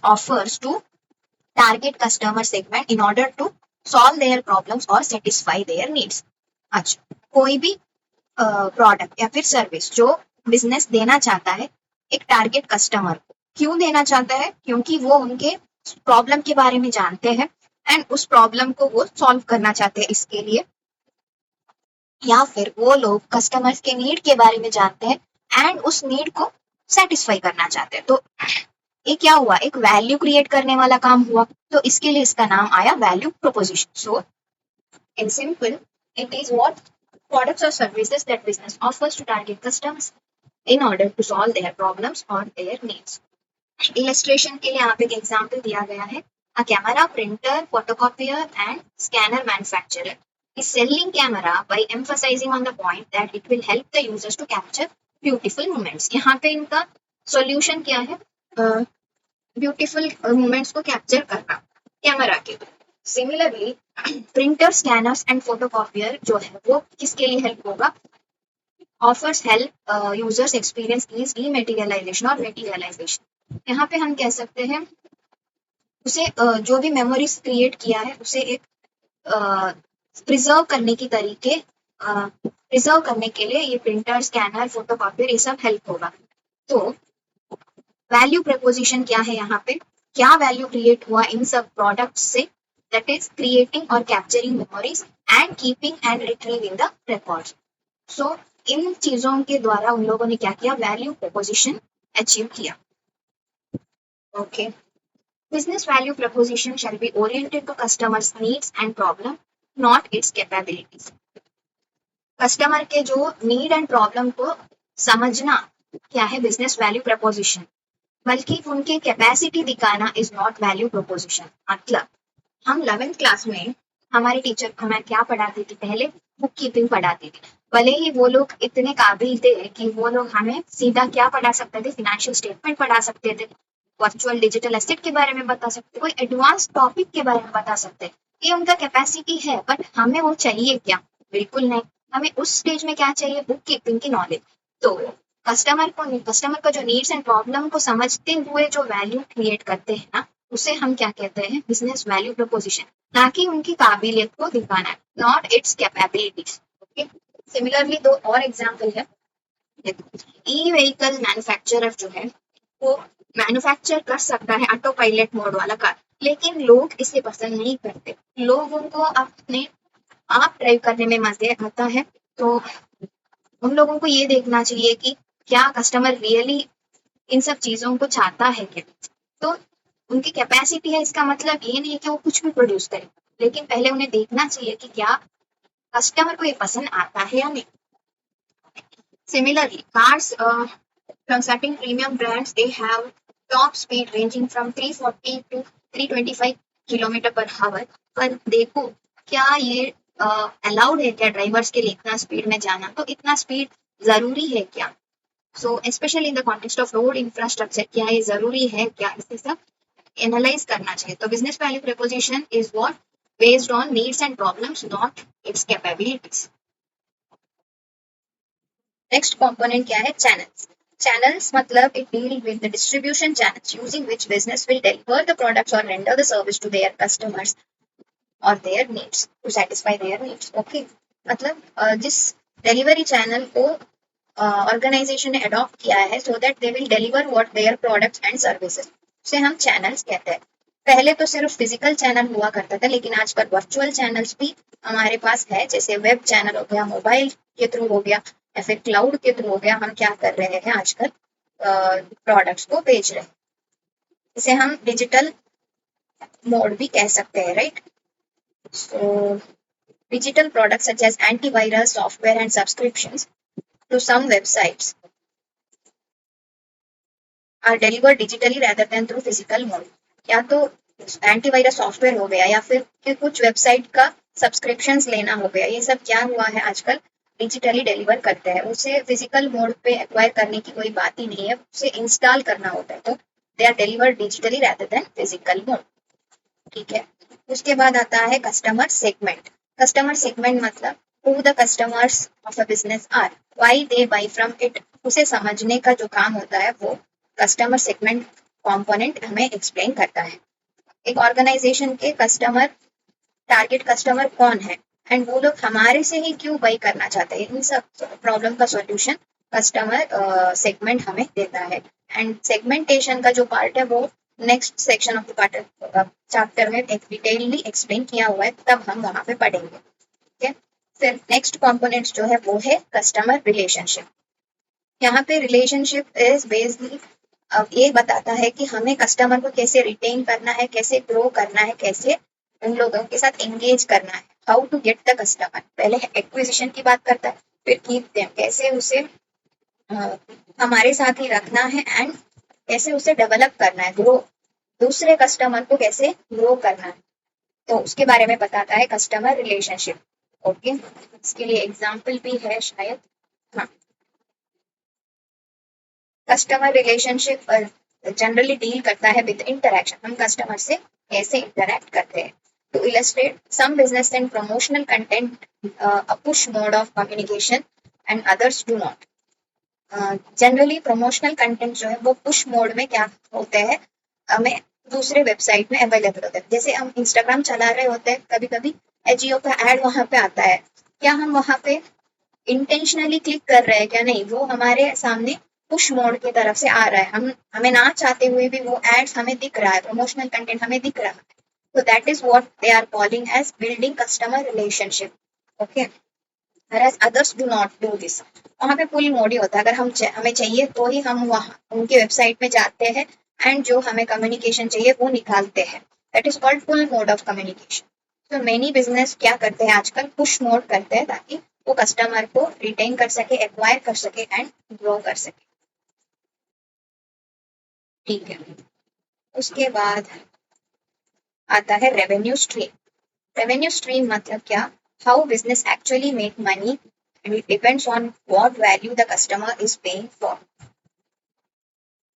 offers to target customer segment in order to solve their problems और सेटिस्फाई देयर नीड्स। अच्छा, कोई भी प्रोडक्ट या फिर सर्विस जो बिजनेस देना चाहता है एक टारगेट कस्टमर को, क्यों देना चाहता है? क्योंकि वो उनके प्रॉब्लम के बारे में जानते हैं एंड उस प्रॉब्लम को वो सॉल्व करना चाहते हैं इसके लिए, या फिर वो लोग कस्टमर्स के नीड के बारे में जानते हैं एंड उस नीड को सेटिस्फाई करना चाहते हैं। तो ये क्या हुआ? एक वैल्यू क्रिएट करने वाला काम हुआ, तो इसके लिए इसका नाम आया value proposition. So in simple it is what products or services that business offers to target customers in order to solve their problems or their needs. Illustration के लिए यहाँ पे एक एग्जाम्पल दिया गया है, a camera, printer, photocopier and scanner manufacturer is selling camera by emphasizing on the point that it will help the users to capture beautiful moments. यहाँ पे इनका solution क्या है? ब्यूटीफुल मोमेंट्स को कैप्चर करना कैमरा के through. Similarly printer, scanners and photocopier जो है वो किसके लिए हेल्प होगा? Offers help users experience ease dematerialization और मेटीरियलाइजेशन। यहाँ पे हम कह सकते हैं उसे जो भी मेमोरीज क्रिएट किया है उसे एक प्रिजर्व करने की तरीके प्रिजर्व करने के लिए ये प्रिंटर, स्कैनर, फोटोकॉपियर ये सब हेल्प होगा। तो वैल्यू प्रपोजिशन क्या है? यहाँ पे क्या वैल्यू क्रिएट हुआ इन सब प्रोडक्ट्स से? दैट इज क्रिएटिंग और capturing memories and keeping and retrieving the records. So इन चीजों के द्वारा उन लोगों ने क्या किया? वैल्यू प्रपोजिशन अचीव किया। Okay, business value proposition shall be oriented to customers needs and problem, not its capabilities. Customer के जो नीड एंड प्रॉब्लम को समझना क्या है? Business value proposition. बल्कि उनकी कैपेसिटी दिखाना इज नॉट वैल्यू प्रोपोजिशन। मतलब हम 11th क्लास में हमारे टीचर हमें क्या पढ़ाती थी? पहले बुक कीपिंग पढ़ाती थी। भले ही वो लोग इतने काबिल थे कि वो लोग हमें सीधा क्या पढ़ा सकते थे? फिनेंशियल स्टेटमेंट पढ़ा सकते थे, वर्चुअल डिजिटल एसेट के बारे में बता सकते, कोई एडवांस टॉपिक के बारे में बता सकते। ये उनका कैपेसिटी है, बट हमें वो चाहिए क्या? बिल्कुल नहीं। हमें उस स्टेज में क्या चाहिए? बुक कीपिंग की नॉलेज। तो कस्टमर का जो नीड्स एंड प्रॉब्लम को समझते हुए जो वैल्यू क्रिएट करते हैं ना, उसे हम क्या कहते हैं? Business value preposition. ना कि उनकी काबिलियत को दिखाना, not its capabilities. Okay, similarly दो और एग्जांपल है। ई व्हीकल मैन्युफैक्चरर जो है वो मैन्युफैक्चर कर सकता है ऑटो पायलट मोड वाला कार, लेकिन लोग इसे पसंद नहीं करते। लोगों को अपने आप ड्राइव करने में मजे आता है। तो उन लोगों को ये देखना चाहिए कि क्या कस्टमर रियली इन सब चीजों को चाहता है क्या। तो उनकी कैपेसिटी है, इसका मतलब ये नहीं है कि वो कुछ भी प्रोड्यूस करे, लेकिन पहले उन्हें देखना चाहिए कि क्या कस्टमर को ये पसंद आता है या नहीं। Similarly cars from certain premium brands, they have top speed ranging from 340 to 325 kilometre पर हावर। पर देखो क्या ये अलाउड है क्या ड्राइवर्स के लिए इतना स्पीड में जाना? तो इतना स्पीड जरूरी है क्या? So specially in the context of road infrastructure क्या ये जरूरी है क्या? इसे सब एनालाइज करना चाहिए। तो business value preposition is what based on needs and problems, not its capabilities. Next component क्या है? चैनल्स। Channels मतलब it deal with the distribution channels using which business will deliver the products or render the service to their customers or their needs to satisfy their needs. Okay, मतलब जिस delivery channel को organisation ने adopt किया है so that they will deliver what their products and services, उसे हम channels कहते हैं। पहले तो सिर्फ फिजिकल चैनल हुआ करता था, लेकिन आजकल वर्चुअल चैनल्स भी हमारे पास है, जैसे वेब चैनल हो गया, मोबाइल के थ्रू हो गया, या फिर क्लाउड के थ्रू हो गया, हम क्या कर रहे हैं आजकल, प्रोडक्ट्स को बेच रहे हैं। इसे हम डिजिटल मोड भी कह सकते हैं, right. So digital products such as antivirus software and subscriptions to some websites are delivered digitally rather than through physical mode। या तो एंटीवायरस सॉफ्टवेयर हो गया, या फिर कि कुछ वेबसाइट का सब्सक्रिप्शंस लेना हो गया, ये सब क्या हुआ है आजकल डिजिटली डिलीवर करते हैं। उसे फिजिकल मोड पे एक्वायर करने की कोई बात ही नहीं है, उसे इंस्टॉल करना होता है, तो they are delivered digitally rather than physical mode. ठीक है। उसके बाद आता है कस्टमर सेगमेंट। कस्टमर सेगमेंट मतलब who the customers of a business are, why they buy from it। उसे समझने का जो काम होता है वो कस्टमर सेगमेंट कंपोनेंट हमें एक्सप्लेन करता है। एक ऑर्गेनाइजेशन के कस्टमर, टारगेट कस्टमर कौन है एंड वो लोग हमारे से ही क्यों बाई करना चाहते हैं, इन सब प्रॉब्लम का सॉल्यूशन कस्टमर सेगमेंट हमें देता है। एंड सेगमेंटेशन का जो पार्ट है वो next section of the part chapter में एक डिटेलली एक्सप्लेन किया हुआ है, तब हम वहां पे पढ़ेंगे। ठीक है। फिर नेक्स्ट कंपोनेंट जो है वो है कस्टमर रिलेशनशिप। यहाँ पे रिलेशनशिप इज बेसिकली ये बताता है कि हमें कस्टमर को कैसे रिटेन करना है, कैसे ग्रो करना है, कैसे उन लोगों के साथ एंगेज करना है। How to get the customer, पहले एक्विजिशन की बात करता है, फिर कीप देम, कैसे उसे हमारे साथ ही रखना है, एंड कैसे उसे डेवलप करना है, ग्रो, दूसरे कस्टमर को कैसे ग्रो करना है, तो उसके बारे में बताता है कस्टमर रिलेशनशिप। ओके, इसके लिए एग्जाम्पल भी है शायद। हाँ, कस्टमर रिलेशनशिप जनरली डील करता है विद इंटरेक्शन, हम कस्टमर से कैसे इंटरेक्ट करते हैं। To illustrate some business and promotional content a push mode of communication and others do not. Generally promotional content जो है वो पुश मोड में क्या होते हैं, हमें दूसरे वेबसाइट में अवेलेबल होते हैं। जैसे हम इंस्टाग्राम चला रहे होते हैं, कभी कभी एजियो का एड वहां पे आता है, क्या हम वहां पे इंटेंशनली क्लिक कर रहे हैं क्या, नहीं, वो हमारे सामने पुश मोड की तरफ से आ रहा है, हम हमें ना चाहते हुए भी वो एड्स हमें दिख रहा है, प्रमोशनल कंटेंट हमें दिख रहा है। तो that is what they are calling as building customer relationship. Okay, whereas others do not do this। वहाँ पे पुल मोड ही होता है, अगर हमें चाहिए तो ही हम वहाँ उनकी वेबसाइट में जाते हैं, एंड जो हमें कम्युनिकेशन चाहिए वो निकालते हैं। That is called pull mode of communication. तो मेनी बिजनेस क्या करते हैं आजकल, पुश मोड करते हैं ताकि वो कस्टमर को रिटेन कर सके, एक्वायर कर सके एंड ग्रो कर सके। ठीक है। उसके बाद आता है रेवेन्यू स्ट्रीम। रेवेन्यू स्ट्रीम मतलब क्या, how business actually make money and it depends on what value the customer is paying for।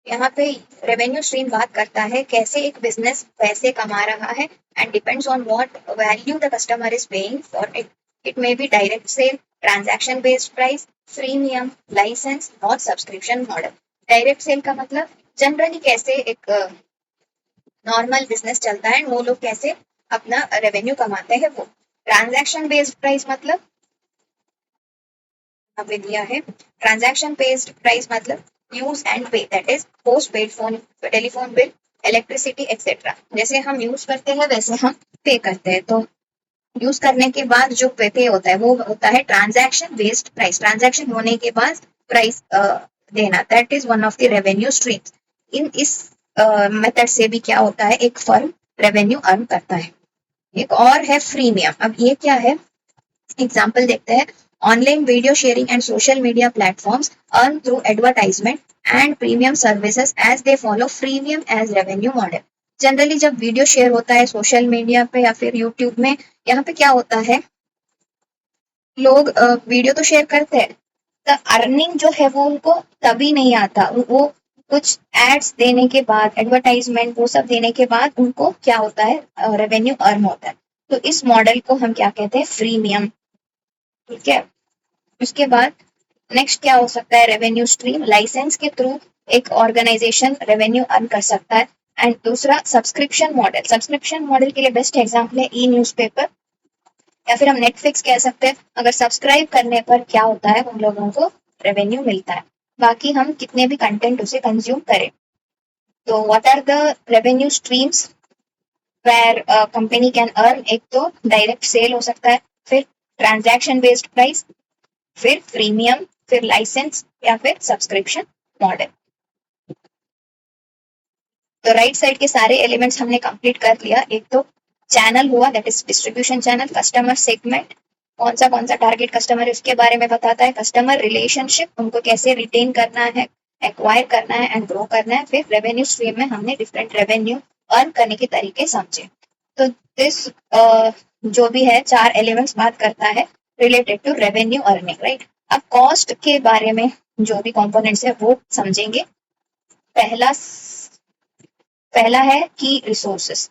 यहाँ पे रेवेन्यू स्ट्रीम बात करता है कैसे एक बिजनेस पैसे कमा रहा है, and depends on what value the customer is paying for it. It may be direct sale, transaction based price, freemium, license और सब्सक्रिप्शन मॉडल। डायरेक्ट सेल का मतलब जनरली कैसे एक नॉर्मल बिजनेस चलता है, वो लोग कैसे अपना रेवेन्यू कमाते हैं वो। ट्रांजैक्शन बेस्ड प्राइस मतलब यहाँ पे दिया है, ट्रांजैक्शन बेस्ड प्राइस मतलब यूज एंड पे, that is post paid phone, telephone bill, electricity etcetera. जैसे हम यूज करते हैं वैसे हम पे करते हैं, तो यूज करने के बाद जो पे होता है वो होता है ट्रांजैक्शन बेस्ड प्राइस। ट्रांजैक्शन होने के बाद प्राइस देना, that is one of the revenue streams. इस मेथड से भी क्या होता है, एक फर्म रेवेन्यू अर्न करता है। एक और है फ्रीमियम। अब ये क्या है, एग्जाम्पल देखते हैं। Online video sharing and social media platforms earn through advertisement and premium services as they follow freemium as revenue model. Generally जब वीडियो शेयर होता है सोशल मीडिया पे या फिर यूट्यूब में, यहाँ पे क्या होता है, लोग वीडियो तो शेयर करते हैं, तो अर्निंग जो है वो उनको तभी नहीं आता, वो कुछ एड्स देने के बाद, एडवर्टाइजमेंट वो सब देने के बाद उनको क्या होता है, रेवेन्यू अर्न होता है। तो इस मॉडल को हम क्या कहते हैं, फ्रीमियम। ठीक है। उसके बाद नेक्स्ट क्या हो सकता है, रेवेन्यू स्ट्रीम, लाइसेंस के थ्रू एक ऑर्गेनाइजेशन रेवेन्यू अर्न कर सकता है। एंड दूसरा सब्सक्रिप्शन मॉडल। सब्सक्रिप्शन मॉडल के लिए बेस्ट एग्जांपल है ई न्यूज़पेपर, या फिर हम नेटफ्लिक्स कह सकते हैं। अगर सब्सक्राइब करने पर क्या होता है, उन लोगों को रेवेन्यू मिलता है, बाकी हम कितने भी कंटेंट उसे कंज्यूम करें। तो what are the revenue streams where company can earn, एक तो डायरेक्ट सेल हो सकता है, फिर ट्रांजैक्शन बेस्ड प्राइस, फिर प्रीमियम, फिर लाइसेंस या फिर सब्सक्रिप्शन मॉडल। तो राइट साइड के सारे एलिमेंट्स हमने कंप्लीट कर लिया। एक तो चैनल हुआ, that is distribution channel, customer segment, कौन सा टारगेट कस्टमर है उसके बारे में बताता है, कस्टमर रिलेशनशिप, उनको कैसे रिटेन करना है, एक्वायर करना है एंड ग्रो करना है, फिर रेवेन्यू स्ट्रीम में हमने डिफरेंट रेवेन्यू अर्न करने के तरीके समझे। तो दिस जो भी है 4 एलिमेंट्स बात करता है related to revenue earning, right. अब कॉस्ट के बारे में जो भी कंपोनेंट्स है वो समझेंगे। पहला है की रिसोर्सेस।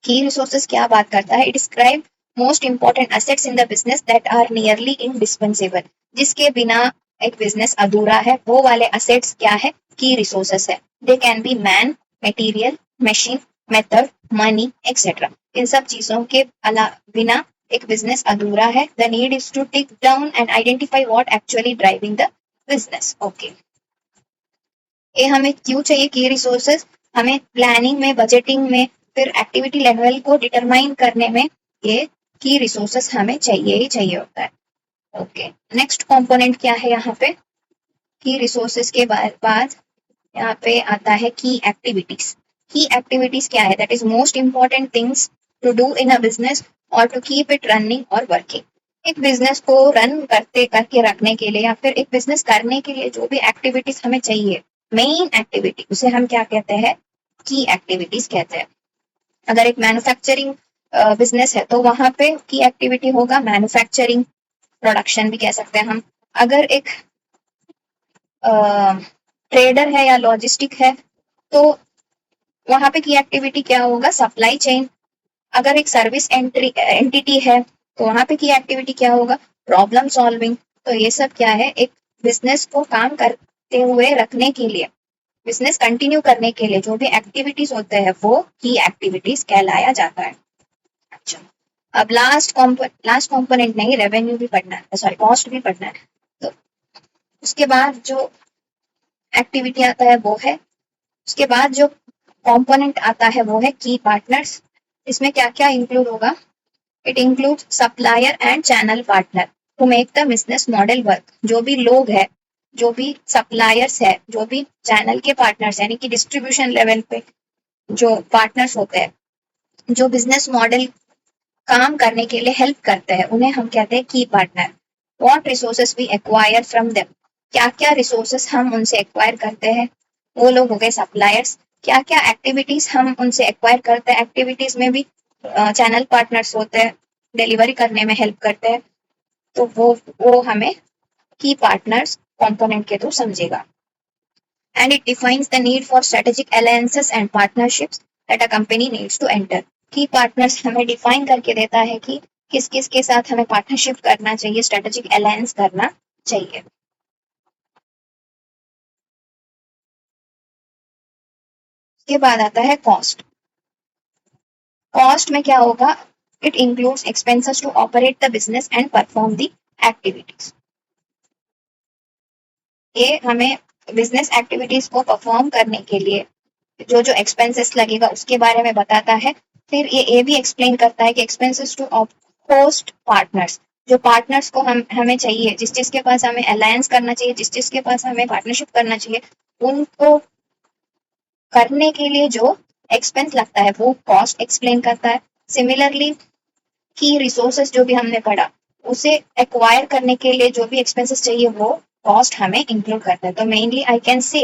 की रिसोर्सेस क्या बात करता है, it describe most important assets in the business that are nearly indispensable, जिसके बिना एक बिजनेस अधूरा है, वो वाले एसेट्स क्या है, की रिसोर्सेस है। They can be man, material, machine, method, money etcetera. इन सब चीजों के बिना एक बिजनेस अधूरा है। The need is to tick down and identify what actually driving the business. Okay, ये हमें क्यों चाहिए की रिसोर्सेस, हमें प्लानिंग में, बजटिंग में, फिर एक्टिविटी लेवल को डिटरमाइन करने में ये की रिसोर्सेस हमें चाहिए ही चाहिए होता है। ओके, नेक्स्ट कंपोनेंट क्या है यहाँ पे, की रिसोर्सेस के बाद यहाँ पे आता है की एक्टिविटीज। की एक्टिविटीज क्या है, that is most important things to do in a business और टू कीप इट रनिंग और वर्किंग। एक बिजनेस को रन करके रखने के लिए या फिर एक बिजनेस करने के लिए जो भी एक्टिविटीज हमें चाहिए, मेन एक्टिविटी, उसे हम क्या कहते हैं, की एक्टिविटीज कहते हैं। अगर एक मैन्युफैक्चरिंग बिजनेस है तो वहां पे की एक्टिविटी होगा मैन्युफैक्चरिंग, प्रोडक्शन भी कह सकते हैं हम। अगर एक ट्रेडर है या लॉजिस्टिक है तो वहां पे की एक्टिविटी क्या होगा, सप्लाई चेन। अगर एक सर्विस एंटिटी है तो वहां पे की एक्टिविटी क्या होगा, प्रॉब्लम सॉल्विंग। तो ये सब क्या है, एक बिजनेस को काम करते हुए रखने के लिए, बिजनेस कंटिन्यू करने के लिए जो भी एक्टिविटीज होते हैं वो की एक्टिविटीज कहलाया जाता है। अच्छा, अब लास्ट कंपोनेंट नहीं, रेवेन्यू भी पढ़ना है, सॉरी कॉस्ट भी पढ़ना है। तो उसके बाद जो एक्टिविटी आता है वो है, उसके बाद जो कंपोनेंट आता है वो है की पार्टनर्स। इसमें क्या क्या इंक्लूड होगा, it include supplier and channel partner to make the business model work. जो भी लोग है, जो भी सप्लायर्स है, जो भी चैनल के पार्टनर्स यानी कि डिस्ट्रीब्यूशन लेवल पे जो पार्टनर्स होते हैं, जो बिजनेस मॉडल काम करने के लिए हेल्प करते हैं, उन्हें हम कहते हैं key partner. What resources we acquire from them, क्या क्या रिसोर्सेस हम उनसे एक्वायर करते हैं, वो लोग हो गए सप्लायर्स। क्या क्या एक्टिविटीज हम उनसे एक्वायर करते हैं, एक्टिविटीज में भी चैनल पार्टनर्स होते हैं, डिलीवरी करने में हेल्प करते हैं, तो वो हमें की पार्टनर्स कंपोनेंट के थ्रू समझेगा। And it defines the need for strategic alliances and partnerships that a company needs to enter. Key partners हमें डिफाइन करके देता है कि किस किस के साथ हमें पार्टनरशिप करना चाहिए, स्ट्रेटेजिक अलायंस करना चाहिए। उसके बाद आता है कॉस्ट। कॉस्ट में क्या होगा, it includes expenses to operate the business and perform the activities. ये हमें बिजनेस एक्टिविटीज को परफॉर्म करने के लिए जो जो एक्सपेंसेस लगेगा उसके बारे में बताता है। फिर ये भी एक्सप्लेन करता है कि एक्सपेंसेस टू होस्ट पार्टनर्स, जो पार्टनर्स को हमें चाहिए, जिस चीज के पास हमें अलायंस करना चाहिए, जिस चीज के पास हमें पार्टनरशिप करना चाहिए, उनको करने के लिए जो एक्सपेंस लगता है वो कॉस्ट एक्सप्लेन करता है। सिमिलरली की रिसोर्सेस जो भी हमने पढ़ा, उसे एक्वायर करने के लिए जो भी एक्सपेंसेस चाहिए वो कॉस्ट हमें इंक्लूड करता है। तो मेनली आई कैन से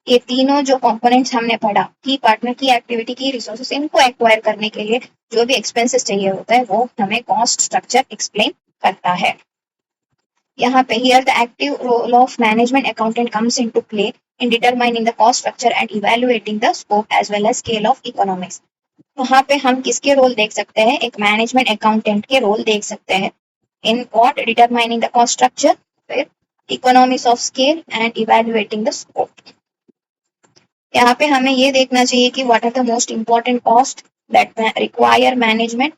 ये तीनों जो कंपोनेंट्स हमने पढ़ा, की पार्टनर, की एक्टिविटी, की रिसोर्सेस, इनको एक्वायर करने के लिए जो भी एक्सपेंसेस चाहिए होता है वो हमें कॉस्ट स्ट्रक्चर एक्सप्लेन करता है। यहाँ पे here the active role of management accountant comes into play in determining the cost structure and evaluating the scope as well as scale of economics. वहां पे हम किसके रोल देख सकते हैं, एक मैनेजमेंट अकाउंटेंट के रोल देख सकते हैं in what, determining the cost structure, फिर economics of scale and evaluating the scope. यहाँ पे हमें ये देखना चाहिए कि what are the most important cost that require management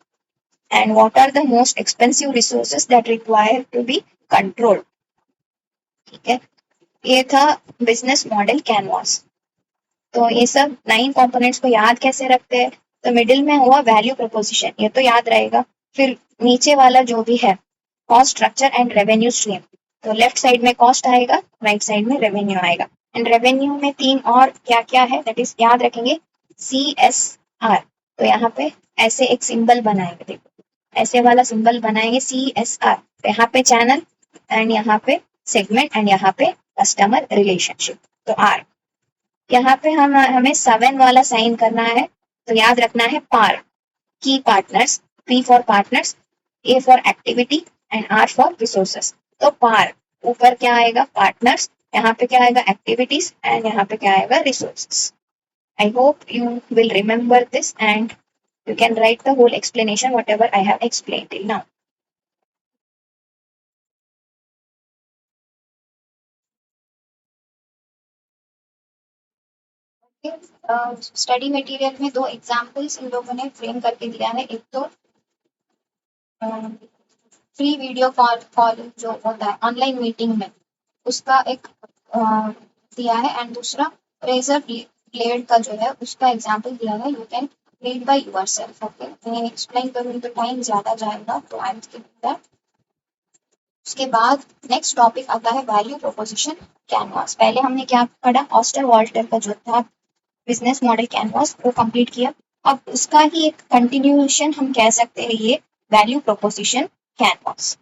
and what are the most expensive resources that require to be controlled. ठीक है, ये था बिजनेस मॉडल कैनवास। तो ये सब 9 कंपोनेंट्स को याद कैसे रखते हैं, तो मिडिल में हुआ वैल्यू प्रपोजिशन, ये तो याद रहेगा। फिर नीचे वाला जो भी है cost structure and revenue stream, तो लेफ्ट साइड में कॉस्ट आएगा, राइट साइड में रेवेन्यू आएगा। एंड रेवेन्यू में 3 और क्या क्या है, दैट इज याद रखेंगे CSR। तो यहाँ पे ऐसे एक सिंबल बनाएंगे, देखो ऐसे वाला सिंबल बनाएंगे CSR। तो यहाँ पे चैनल एंड यहाँ पे सेगमेंट एंड यहाँ पे कस्टमर रिलेशनशिप, तो R। यहाँ पे हमें 7 वाला साइन करना है, तो याद रखना है पार, की partners, P for partners, A for activity and R for resources. तो पार ऊपर क्या आएगा पार्टनर्स, यहाँ पे क्या आएगा एक्टिविटीज एंड यहाँ पे क्या आएगा resources. I hope you will remember this and you can write the whole explanation whatever I have explained till now. Study material में 2 एग्जाम्पल्स इन लोगों ने फ्रेम करके दिया है। एक तो फ्री वीडियो कॉल जो होता है ऑनलाइन मीटिंग में, उसका एक दिया है, एंड दूसरा रेजर ब्लेड का जो है उसका एग्जाम्पल दिया है। You can read by yourself. Okay, मैं एक्सप्लेन करूँगी तो टाइम ज़्यादा जाएगा, तो आई एम स्किपिंग दैट। उसके बाद नेक्स्ट टॉपिक आता है वैल्यू प्रोपोजिशन कैनवास। पहले हमने क्या पढ़ा, ऑस्टर वाल्टर का जो था बिजनेस मॉडल कैनवास, वो कंप्लीट किया। अब उसका ही एक कंटिन्यूएशन हम कह सकते हैं ये value proposition canvas.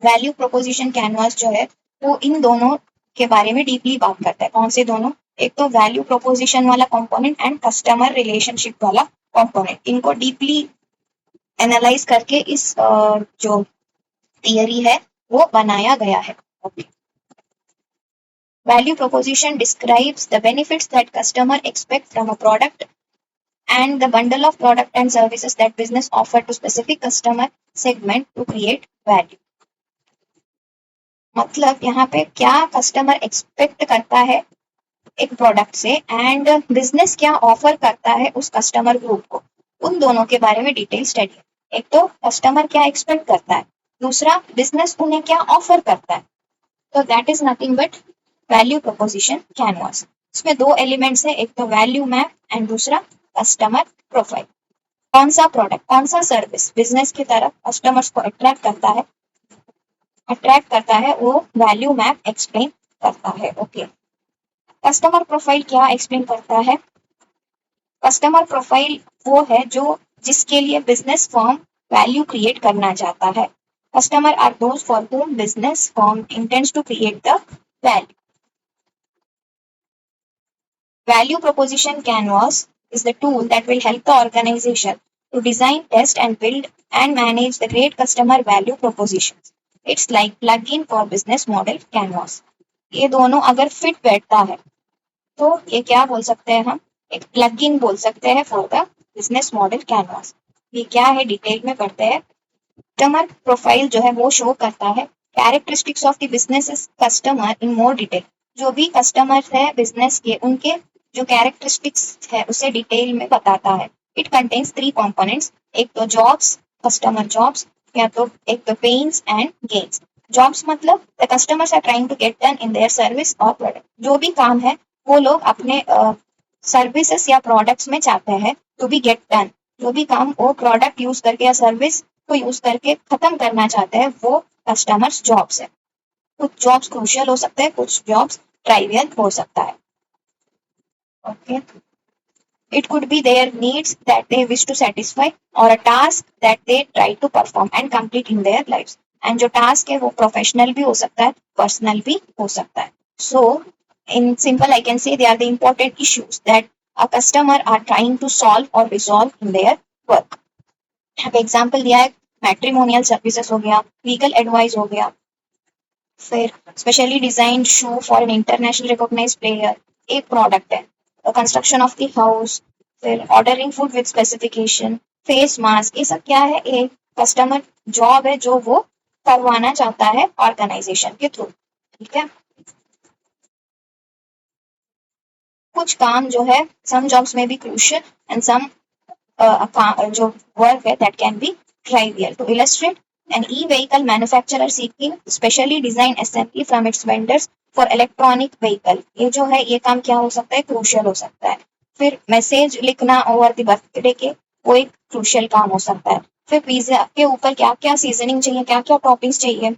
Value proposition canvas जो है वो इन दोनों के बारे में डीपली बात करता है। कौन से दोनों, एक तो वैल्यू प्रोपोजिशन वाला कंपोनेंट एंड कस्टमर रिलेशनशिप वाला कंपोनेंट, इनको डीपली एनालाइज करके इस जो थियरी है वो बनाया गया है। Okay, value proposition describes the benefits that customer expect from a product and the bundle of product and services that business offer to specific customer segment to create value। मतलब यहाँ पे क्या कस्टमर एक्सपेक्ट करता है एक product से and business क्या offer करता है उस कस्टमर ग्रुप को, उन दोनों के बारे में डिटेल स्टडी। एक तो कस्टमर क्या एक्सपेक्ट करता है, दूसरा बिजनेस उन्हें क्या ऑफर करता है। तो that is nothing but value proposition canvas. इसमें 2 एलिमेंट्स है, एक तो वैल्यू मैप एंड दूसरा कस्टमर प्रोफाइल। कौन सा प्रोडक्ट कौन सा सर्विस बिजनेस की तरफ कस्टमर्स को अट्रैक्ट करता है वो वैल्यू मैप एक्सप्लेन करता है। ओके, कस्टमर प्रोफाइल क्या एक्सप्लेन करता है, कस्टमर प्रोफाइल वो है जो जिसके लिए बिजनेस फर्म वैल्यू क्रिएट करना चाहता है। Customer are those for whom business firm intends to create the value। Value proposition canvas is the tool that will help the organization to design, test and build and manage the great customer value propositions। It's like plug-in for business model canvas। ये दोनों अगर fit बैठता है तो ये क्या बोल सकते हैं, हम एक प्लग इन बोल सकते हैं for the business model canvas. ये क्या है डिटेल में पढ़ते हैं। कस्टमर प्रोफाइल जो है वो शो करता है characteristics of the business customer in more detail. जो भी कस्टमर्स है बिजनेस के, उनके जो कैरेक्टरिस्टिक्स है उसे डिटेल में बताता है। इट कंटेन्स 3 कंपोनेंट्स, एक तो जॉब्स, कस्टमर जॉब्स, या तो एक तो पेन्स एंड गेन्स। जॉब्स मतलब the customers are trying to get done in their service और प्रोडक्ट, जो भी काम है वो लोग अपने सर्विसेज या प्रोडक्ट्स में चाहते हैं टू बी गेट डन। जो भी काम वो प्रोडक्ट यूज करके या सर्विस को यूज करके खत्म करना चाहते हैं वो कस्टमर्स जॉब्स है। कुछ जॉब्स क्रूशियल हो सकते हैं, कुछ जॉब्स ट्राइवियल हो सकता है। Okay, it could be their needs that they wish to satisfy or a task that they try to perform and complete in their lives। and जो task है वो प्रोफेशनल भी हो सकता है, पर्सनल भी हो सकता है। so in simple I can say they are the important issues that a customer are trying to solve or resolve in their work। अब एग्जाम्पल दिया है, मैट्रिमोनियल सर्विसेज हो गया, लीगल एडवाइस हो गया, फिर specially designed shoe for an international recognized player एक product है, कंस्ट्रक्शन ऑफ द हाउस, फिर ordering food with specification, face mask, ये सब क्या है, एक कस्टमर जॉब है जो वो करवाना चाहता है ऑर्गेनाइजेशन के थ्रू। ठीक है, कुछ काम जो है सम जॉब्स में भी क्रूशियल एंड सम जो वर्क है that can be trivial. To illustrate, an e-vehicle manufacturer seeking specially designed assembly from its vendors for electronic vehicle, ये जो है ये काम क्या हो सकता है, क्रूशियल हो सकता है। फिर मैसेज लिखना ओवर द बर्थडे के, वो एक क्रूशियल काम हो सकता है। फिर पिज्जा के ऊपर क्या क्या सीजनिंग चाहिए, क्या क्या टॉपिंग्स चाहिए,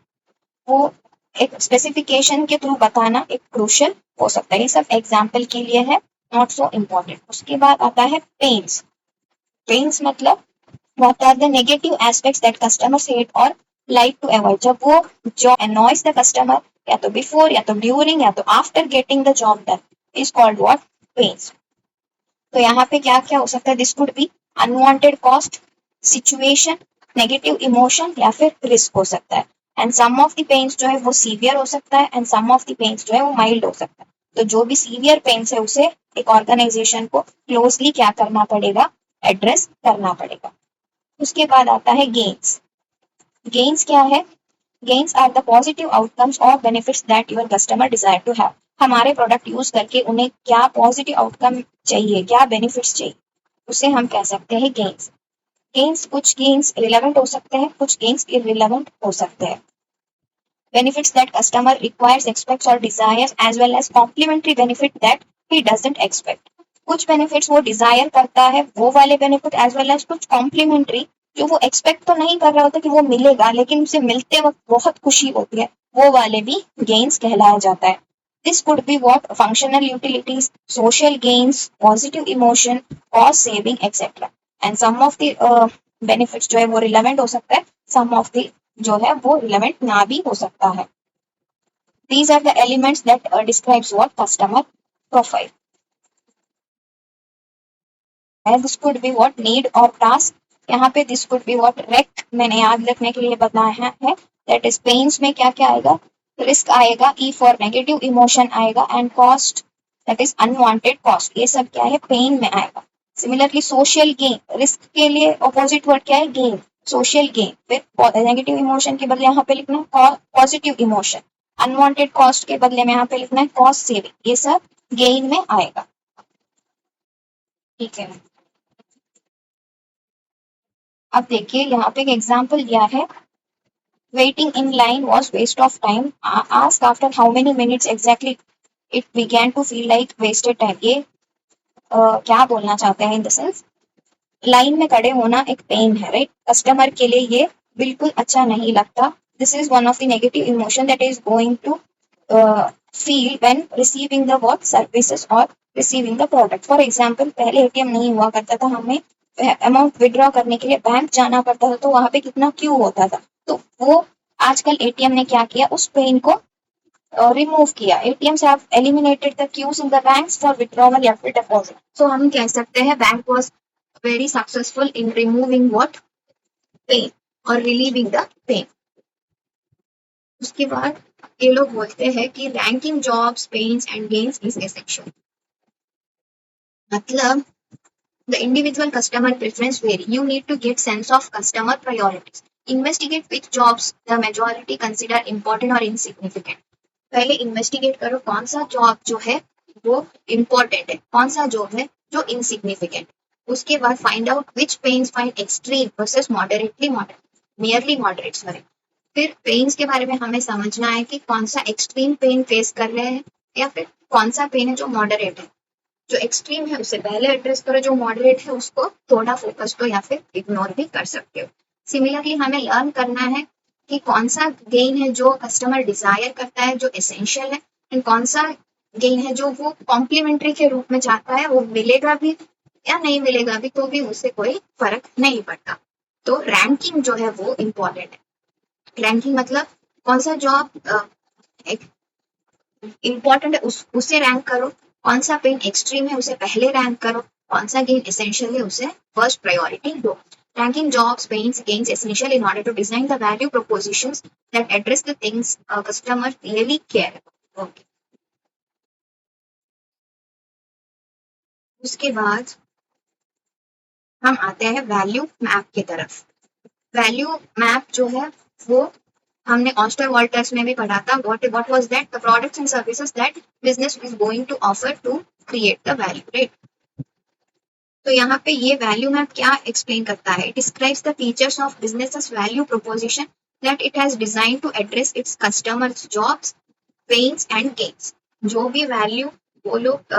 वो एक स्पेसिफिकेशन के थ्रू बताना एक क्रूशियल हो सकता है। ये सब एग्जाम्पल के लिए है, नॉट सो इम्पोर्टेंट। उसके बाद आता है पेन्स। पेन्स मतलब what are the negative aspects that customers hate or like to avoid। जब वो job annoys the customer, या तो before या तो during या तो after getting the job done, is called what? Pains। तो यहाँ पे क्या क्या हो सकता है? This could be unwanted cost, situation, negative emotion या फिर रिस्क हो सकता है। And some of the pains जो है वो सीवियर हो सकता है and some of the pains जो है वो माइल्ड हो सकता है। तो जो भी सीवियर पेन्स है उसे एक ऑर्गेनाइजेशन को क्लोजली क्या करना पड़ेगा? एड्रेस करना पड़ेगा। उसके बाद आता है गेन्स। गेन्स क्या है? Gains are the positive outcomes और benefits that your customer desire to have. हमारे प्रोडक्ट यूज करके उन्हें क्या पॉजिटिव आउटकम चाहिए, क्या बेनिफिट्स चाहिए, उसे हम कह सकते हैं गेन्स। गेन्स, कुछ गेन्स रिलेवेंट हो सकते हैं, कुछ गेन्स इररिलेवेंट हो सकते हैं। benefits that customer requires, expects or desires as well as complementary benefit that he doesn't expect। कुछ benefits वो desire करता है, वो वाले benefit as well as कुछ complementary जो वो expect तो नहीं कर रहा होता कि वो मिलेगा, लेकिन उसे मिलते वक्त बहुत खुशी होती है, वो वाले भी gains कहलाया जाता है। This could be what? Functional utilities, social gains, positive emotion, cost saving, etc। And some of the benefits जो है वो relevant हो सकता है, some of the जो है वो रिलेवेंट ना भी हो सकता है। These are the elements that describes what? Customer profile। This could be what? Need or task। यहाँ पे this could be what? Rec मैंने याद रखने के लिए बताया है। That is pains में क्या क्या आएगा? रिस्क आएगा, E for नेगेटिव इमोशन आएगा and cost that is unwanted cost. ये सब क्या है? पेन में आएगा। सिमिलरली सोशल गेन, रिस्क के लिए ऑपोजिट वर्ड क्या है? गेन। सोशल गेन, फिर नेगेटिव इमोशन के बदले यहाँ पे लिखना है पॉजिटिव इमोशन, अनवांटेड कॉस्ट के बदले में यहाँ पे लिखना है कॉस्ट सेविंग। ये सब गेन में आएगा। ठीक है, अब देखिए यहाँ पे एक एग्जाम्पल दिया है। Waiting in line was waste of time, ask after how many minutes exactly it began to feel like wasted time. ये क्या बोलना चाहते हैं? इन द सेंस लाइन में खड़े होना एक पेन है, राइट? कस्टमर के लिए ये बिल्कुल अच्छा नहीं लगता। This is one of the negative emotion that is going to feel when receiving the work services और receiving the product. For example, पहले एटीएम नहीं हुआ करता था, हमें अमाउंट विड्रॉ करने के लिए बैंक जाना पड़ता था, तो वहां पे कितना क्यू होता था। तो वो आजकल एटीएम ने क्या किया? उस पेन को रिमूव किया। ATMs have eliminated the queues in the banks for withdrawal या फिर डिपॉजिट। सो हम कह सकते हैं bank was very successful in removing what? Pain or relieving the pain। उसके बाद ये लोग बोलते हैं कि ranking jobs, pains and gains is essential. मतलब the individual customer preference vary, you need to get sense of customer priorities, investigate which jobs the majority consider important or insignificant। पहले investigate करो कौन सा जॉब जो है वो important है, कौन सा जॉब है जो इनसिग्निफिकेंट। उसके बाद find out which pains find extreme versus moderately moderate, nearly moderate sorry. फिर पेन्स के बारे में हमें समझना है कि कौन सा एक्सट्रीम पेन फेस कर रहे हैं या फिर कौन सा पेन है जो मॉडरेट है। जो एक्सट्रीम है उसे पहले एड्रेस करो, जो मॉडरेट है उसको थोड़ा फोकस करो या फिर इग्नोर भी कर सकते हो। सिमिलरली हमें लर्न करना है कि कौन सा गेन है जो कस्टमर डिजायर करता है, जो एसेंशियल है, एंड कौन सा गेन है जो वो कॉम्प्लीमेंट्री के रूप में चाहता है, वो मिलेगा भी या नहीं मिलेगा भी तो भी उससे कोई फर्क नहीं पड़ता। तो रैंकिंग जो है वो इम्पोर्टेंट है। रैंकिंग मतलब कौन सा जॉब इम्पोर्टेंट है उसे रैंक करो, कौन सा पेन एक्सट्रीम है उसे पहले रैंक करो, कौन सा गेन एसेंशियल है उसे फर्स्ट प्रायोरिटी दो। Ranking jobs, pains, gains essential in order to design the value propositions that address the things a customer really care about। Okay। उसके बाद हम आते हैं वैल्यू मैप की तरफ। वैल्यू मैप जो है वो हमने ऑस्टर वॉल्टर्स में भी पढ़ा था। what was that? The products and services that business is going to offer to create the value, right? तो यहाँ पे ये वैल्यू मैप क्या एक्सप्लेन करता है? It describes the features of business value proposition that it has design to address its customers jobs, pains and gains. जो भी value वो लोग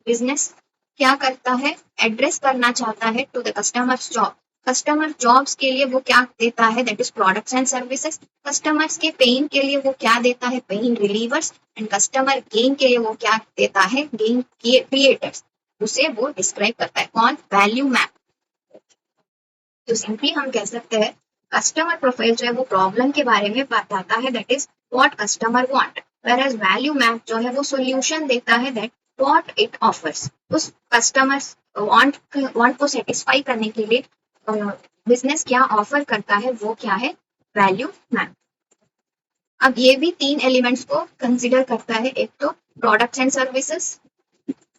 बिजनेस क्या करता है? एड्रेस करना चाहता है to the customers job, customer jobs के लिए वो क्या देता है, that is products and services. Customers के पेन के लिए वो क्या देता है, pain relievers. And customer gain के लिए वो क्या देता है, गेन क्रिएटर्स। उसे वो डिस्क्राइब करता है कौन, वैल्यू मैप। तो सिंपली हम कह सकते हैं कस्टमर प्रोफाइल जो है वो प्रॉब्लम के बारे में बताता है, that is what customer want, whereas value map जो है वो सोल्यूशन देता है, दैट व्हाट इट ऑफर्स। उस कस्टमर वांट को सेटिस्फाई करने के लिए बिजनेस क्या ऑफर करता है, वो क्या है, वैल्यू मैप। अब ये भी तीन एलिमेंट्स को कंसिडर करता है, एक तो products and services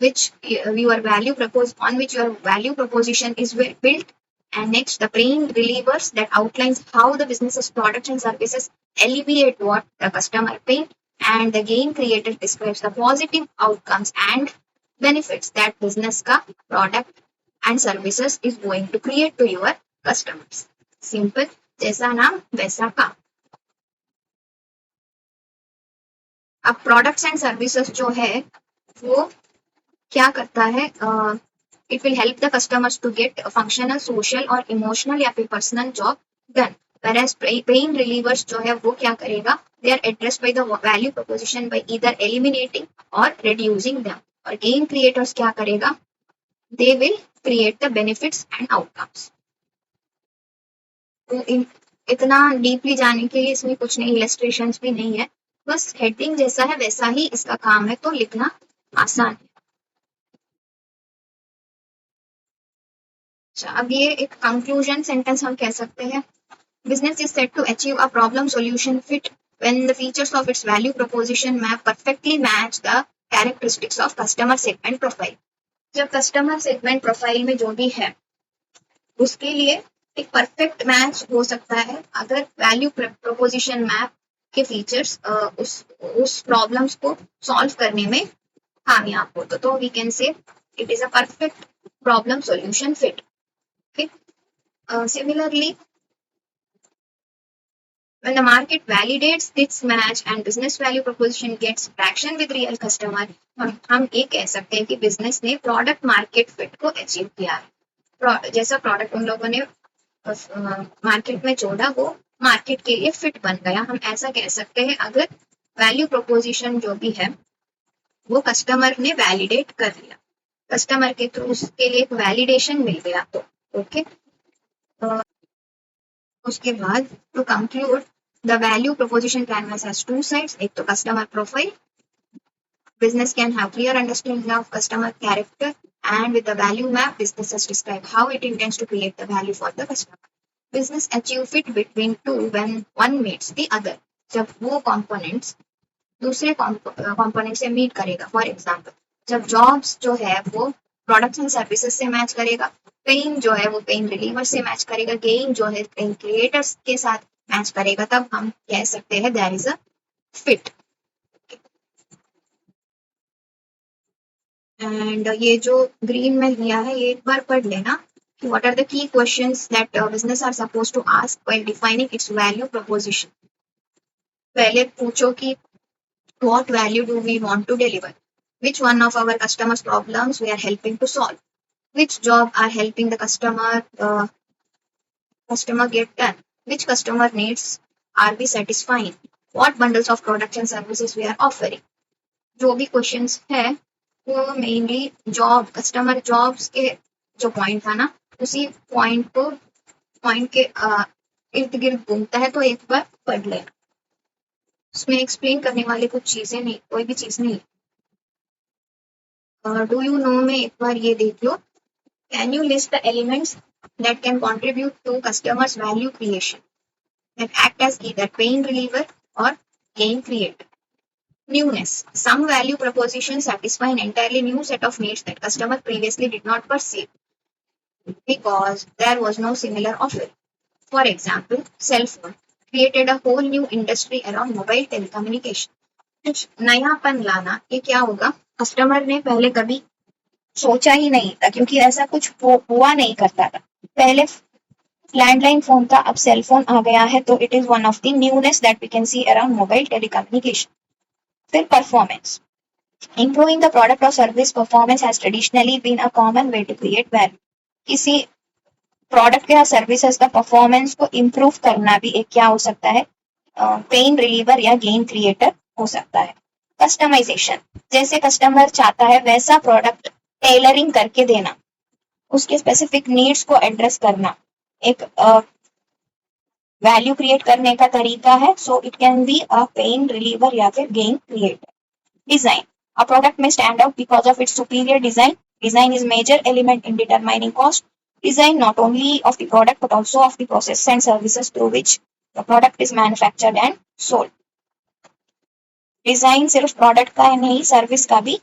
which your value propose on which your value proposition is built, and next the pain relievers that outlines how the business's products and services alleviate what the customer pain, and the gain creator describes the positive outcomes and benefits that business ka product and services is going to create to your customers. Simple, जैसा नाम वैसा काम। अब products and services जो है वो क्या करता है, it will help the customers to get functional, social और इमोशनल या फिर personal job done. whereas pain relievers जो है वो क्या करेगा, they are addressed by the value proposition by either eliminating और रिड्यूसिंग देम। और गेन क्रिएटर्स क्या करेगा, they will create the benefits and outcomes. तो इतना डीपली जाने के लिए इसमें कुछ नहीं, इलस्ट्रेशंस भी नहीं है, बस हेडिंग जैसा है वैसा ही इसका काम है, तो लिखना आसान है। अब ये एक कंक्लूजन सेंटेंस हम कह सकते हैं, business is said to achieve a problem solution fit when the features of its value proposition map perfectly match the characteristics of customer segment profile। जब कस्टमर सेगमेंट प्रोफाइल में जो भी है उसके लिए एक परफेक्ट मैच हो सकता है अगर वैल्यू प्रोपोजिशन मैप के फीचर्स उस प्रॉब्लम्स को सॉल्व करने में कामयाब हो, तो we can say it is a perfect problem solution fit. Similarly, when the market validates its match and business value proposition gets traction with real customer, हम ये कह सकते हैं कि बिजनेस ने प्रोडक्ट मार्केट फिट को अचीव किया है। जैसा प्रोडक्ट उन लोगों ने मार्केट में जोड़ा वो मार्केट के लिए फिट बन गया, हम ऐसा कह सकते हैं अगर वैल्यू प्रोपोजिशन जो भी है वो कस्टमर ने वैलिडेट कर लिया, कस्टमर के थ्रू उसके लिए एक वैलिडेशन मिल गया, तो ओके। उसके बाद to conclude, the value proposition canvas has two sides, एक तो customer profile, business can have clear understanding of customer character, and with the value map businesses describe how it intends to create the value for the customer। business achieve fit between two when one meets the other, जब वो components दूसरे component से meet करेगा। For example, जब jobs जो है वो products and services से मैच करेगा, पेन जो है वो पेन रिलीवर से मैच करेगा, गेन जो है पेन क्रिएटर्स के साथ मैच करेगा, तब हम कह सकते हैं there is a fit. And ये जो ग्रीन में लिया है ये एक बार पढ़ लेना कि what are the key questions that business are suppose to ask while defining its value proposition. पहले पूछो कि what value do we want to deliver, which one of our customers problems we are helping to solve, which job are helping the customer get done, which customer needs are we satisfying, what bundles of products and services we are offering। जो भी questions है वो mainly job customer jobs के जो point था ना उसी point के इर्द गिर्द घूमता है, तो एक बार पढ़ लेना, उसमें एक्सप्लेन करने वाले कुछ चीजें नहीं, कोई भी चीज नहीं। डू यू नो में एक बार ये देख लो, can you list the elements that can contribute to customers value creation that act as either pain reliever और gain creator. Newness, some value propositions satisfy an entirely new set of needs that customer previously did not perceive because there was no similar offering। For example, cell phone created a whole new industry around mobile telecommunication। कुछ नयापन लाना, ये क्या होगा, customer ने पहले कभी सोचा ही नहीं था क्योंकि ऐसा कुछ हुआ नहीं करता था। पहले लैंडलाइन फोन था, अब सेल फोन आ गया है, तो it is one of the newness that we can see around mobile telecommunication. फिर performance, improving the product or service performance has traditionally been a common way to create value। किसी product या services का performance को improve करना भी एक क्या हो सकता है, पेन रिलीवर या गेन क्रिएटर हो सकता है। कस्टमाइजेशन, जैसे कस्टमर चाहता है वैसा प्रोडक्ट टेलरिंग करके देना, उसके स्पेसिफिक नीड्स को एड्रेस करना एक वैल्यू क्रिएट करने का तरीका है। So it can be a pain reliever या फिर gain creator. Design, a product may stand out because of its superior design. Design is major element in determining cost. Design not only of the product but also of the process and services through which the product is manufactured and sold. Design सिर्फ product का नहीं, service का भी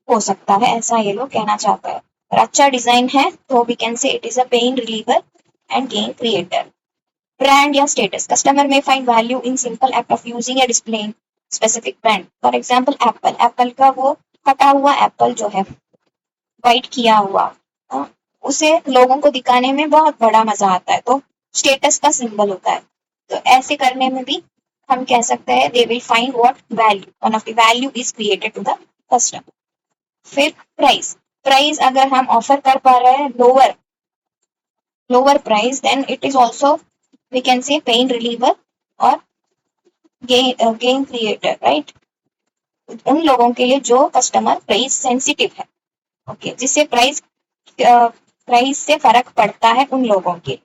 हो सकता है, ऐसा ये लोग कहना चाहता है। और अच्छा डिजाइन है तो we can say it is a pain reliever and gain creator. Brand या स्टेटस, कस्टमर में find value in simple act of using या displaying specific brand. For example Apple, Apple का वो कटा हुआ एप्पल जो है, वाइट किया हुआ, उसे लोगों को दिखाने में बहुत बड़ा मजा आता है, तो स्टेटस का सिंबल होता है। तो ऐसे करने में भी हम कह सकते हैं they will find what value, one of the value is created to the customer. फिर प्राइस, प्राइस अगर हम ऑफर कर पा रहे हैं lower price, then it is also we can say pain reliever और गेन क्रिएटर, राइट। उन लोगों के लिए जो कस्टमर प्राइस सेंसिटिव है, ओके, जिससे प्राइस से फर्क पड़ता है उन लोगों के।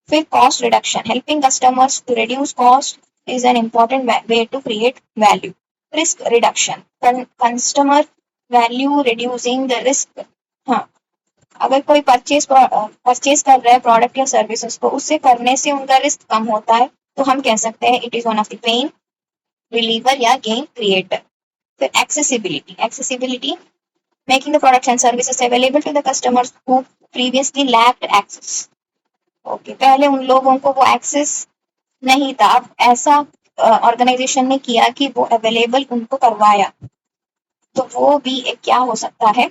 फिर cost reduction, helping customers to reduce cost is an important way to create value. Risk reduction, customer value reducing the risk. हाँ, अगर कोई परचेज कर रहा है प्रोडक्ट या सर्विसेज को, उससे करने से उनका रिस्क कम होता है, तो हम कह सकते हैं it is one of the pain reliever या गेन क्रिएटर। फिर accessibility, making the products and services available to the customers who previously lacked access. Okay, पहले उन लोगों को वो एक्सेस नहीं था, अब ऐसा ऑर्गेनाइजेशन ने किया कि वो अवेलेबल उनको करवाया, तो वो भी एक क्या हो सकता है,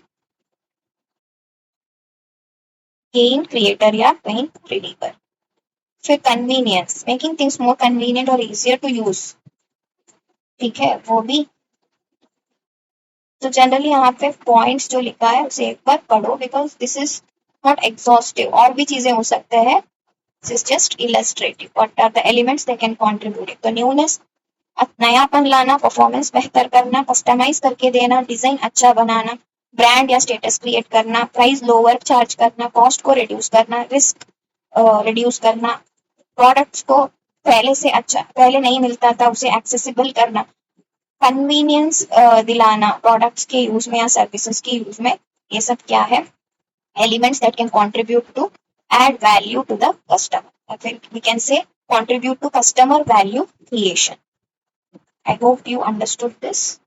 गेन क्रिएटर या पेन रिलीवर। फिर convenience, making things more convenient और इजियर टू यूज, ठीक है, वो भी। तो जनरली यहाँ पे पॉइंट्स जो लिखा है उसे एक बार पढ़ो, because this is not exhaustive, और भी चीजें हो सकते हैं, this is just illustrative, what are the elements they can contribute. तो न्यूनेस, नयापन लाना, परफॉर्मेंस बेहतर करना, कस्टमाइज करके देना, डिजाइन अच्छा बनाना, ब्रांड या स्टेटस क्रिएट करना, प्राइस लोअर चार्ज करना, कॉस्ट को रिड्यूस करना, रिस्क रिड्यूस करना, प्रोडक्ट्स को पहले नहीं मिलता था उसे एक्सेसिबल करना, कन्वीनियंस दिलाना प्रोडक्ट्स के यूज में या सर्विसेज के यूज में, ये सब क्या है, elements that can contribute to add value to the customer. I think we can say contribute to customer value creation. I hope you understood this.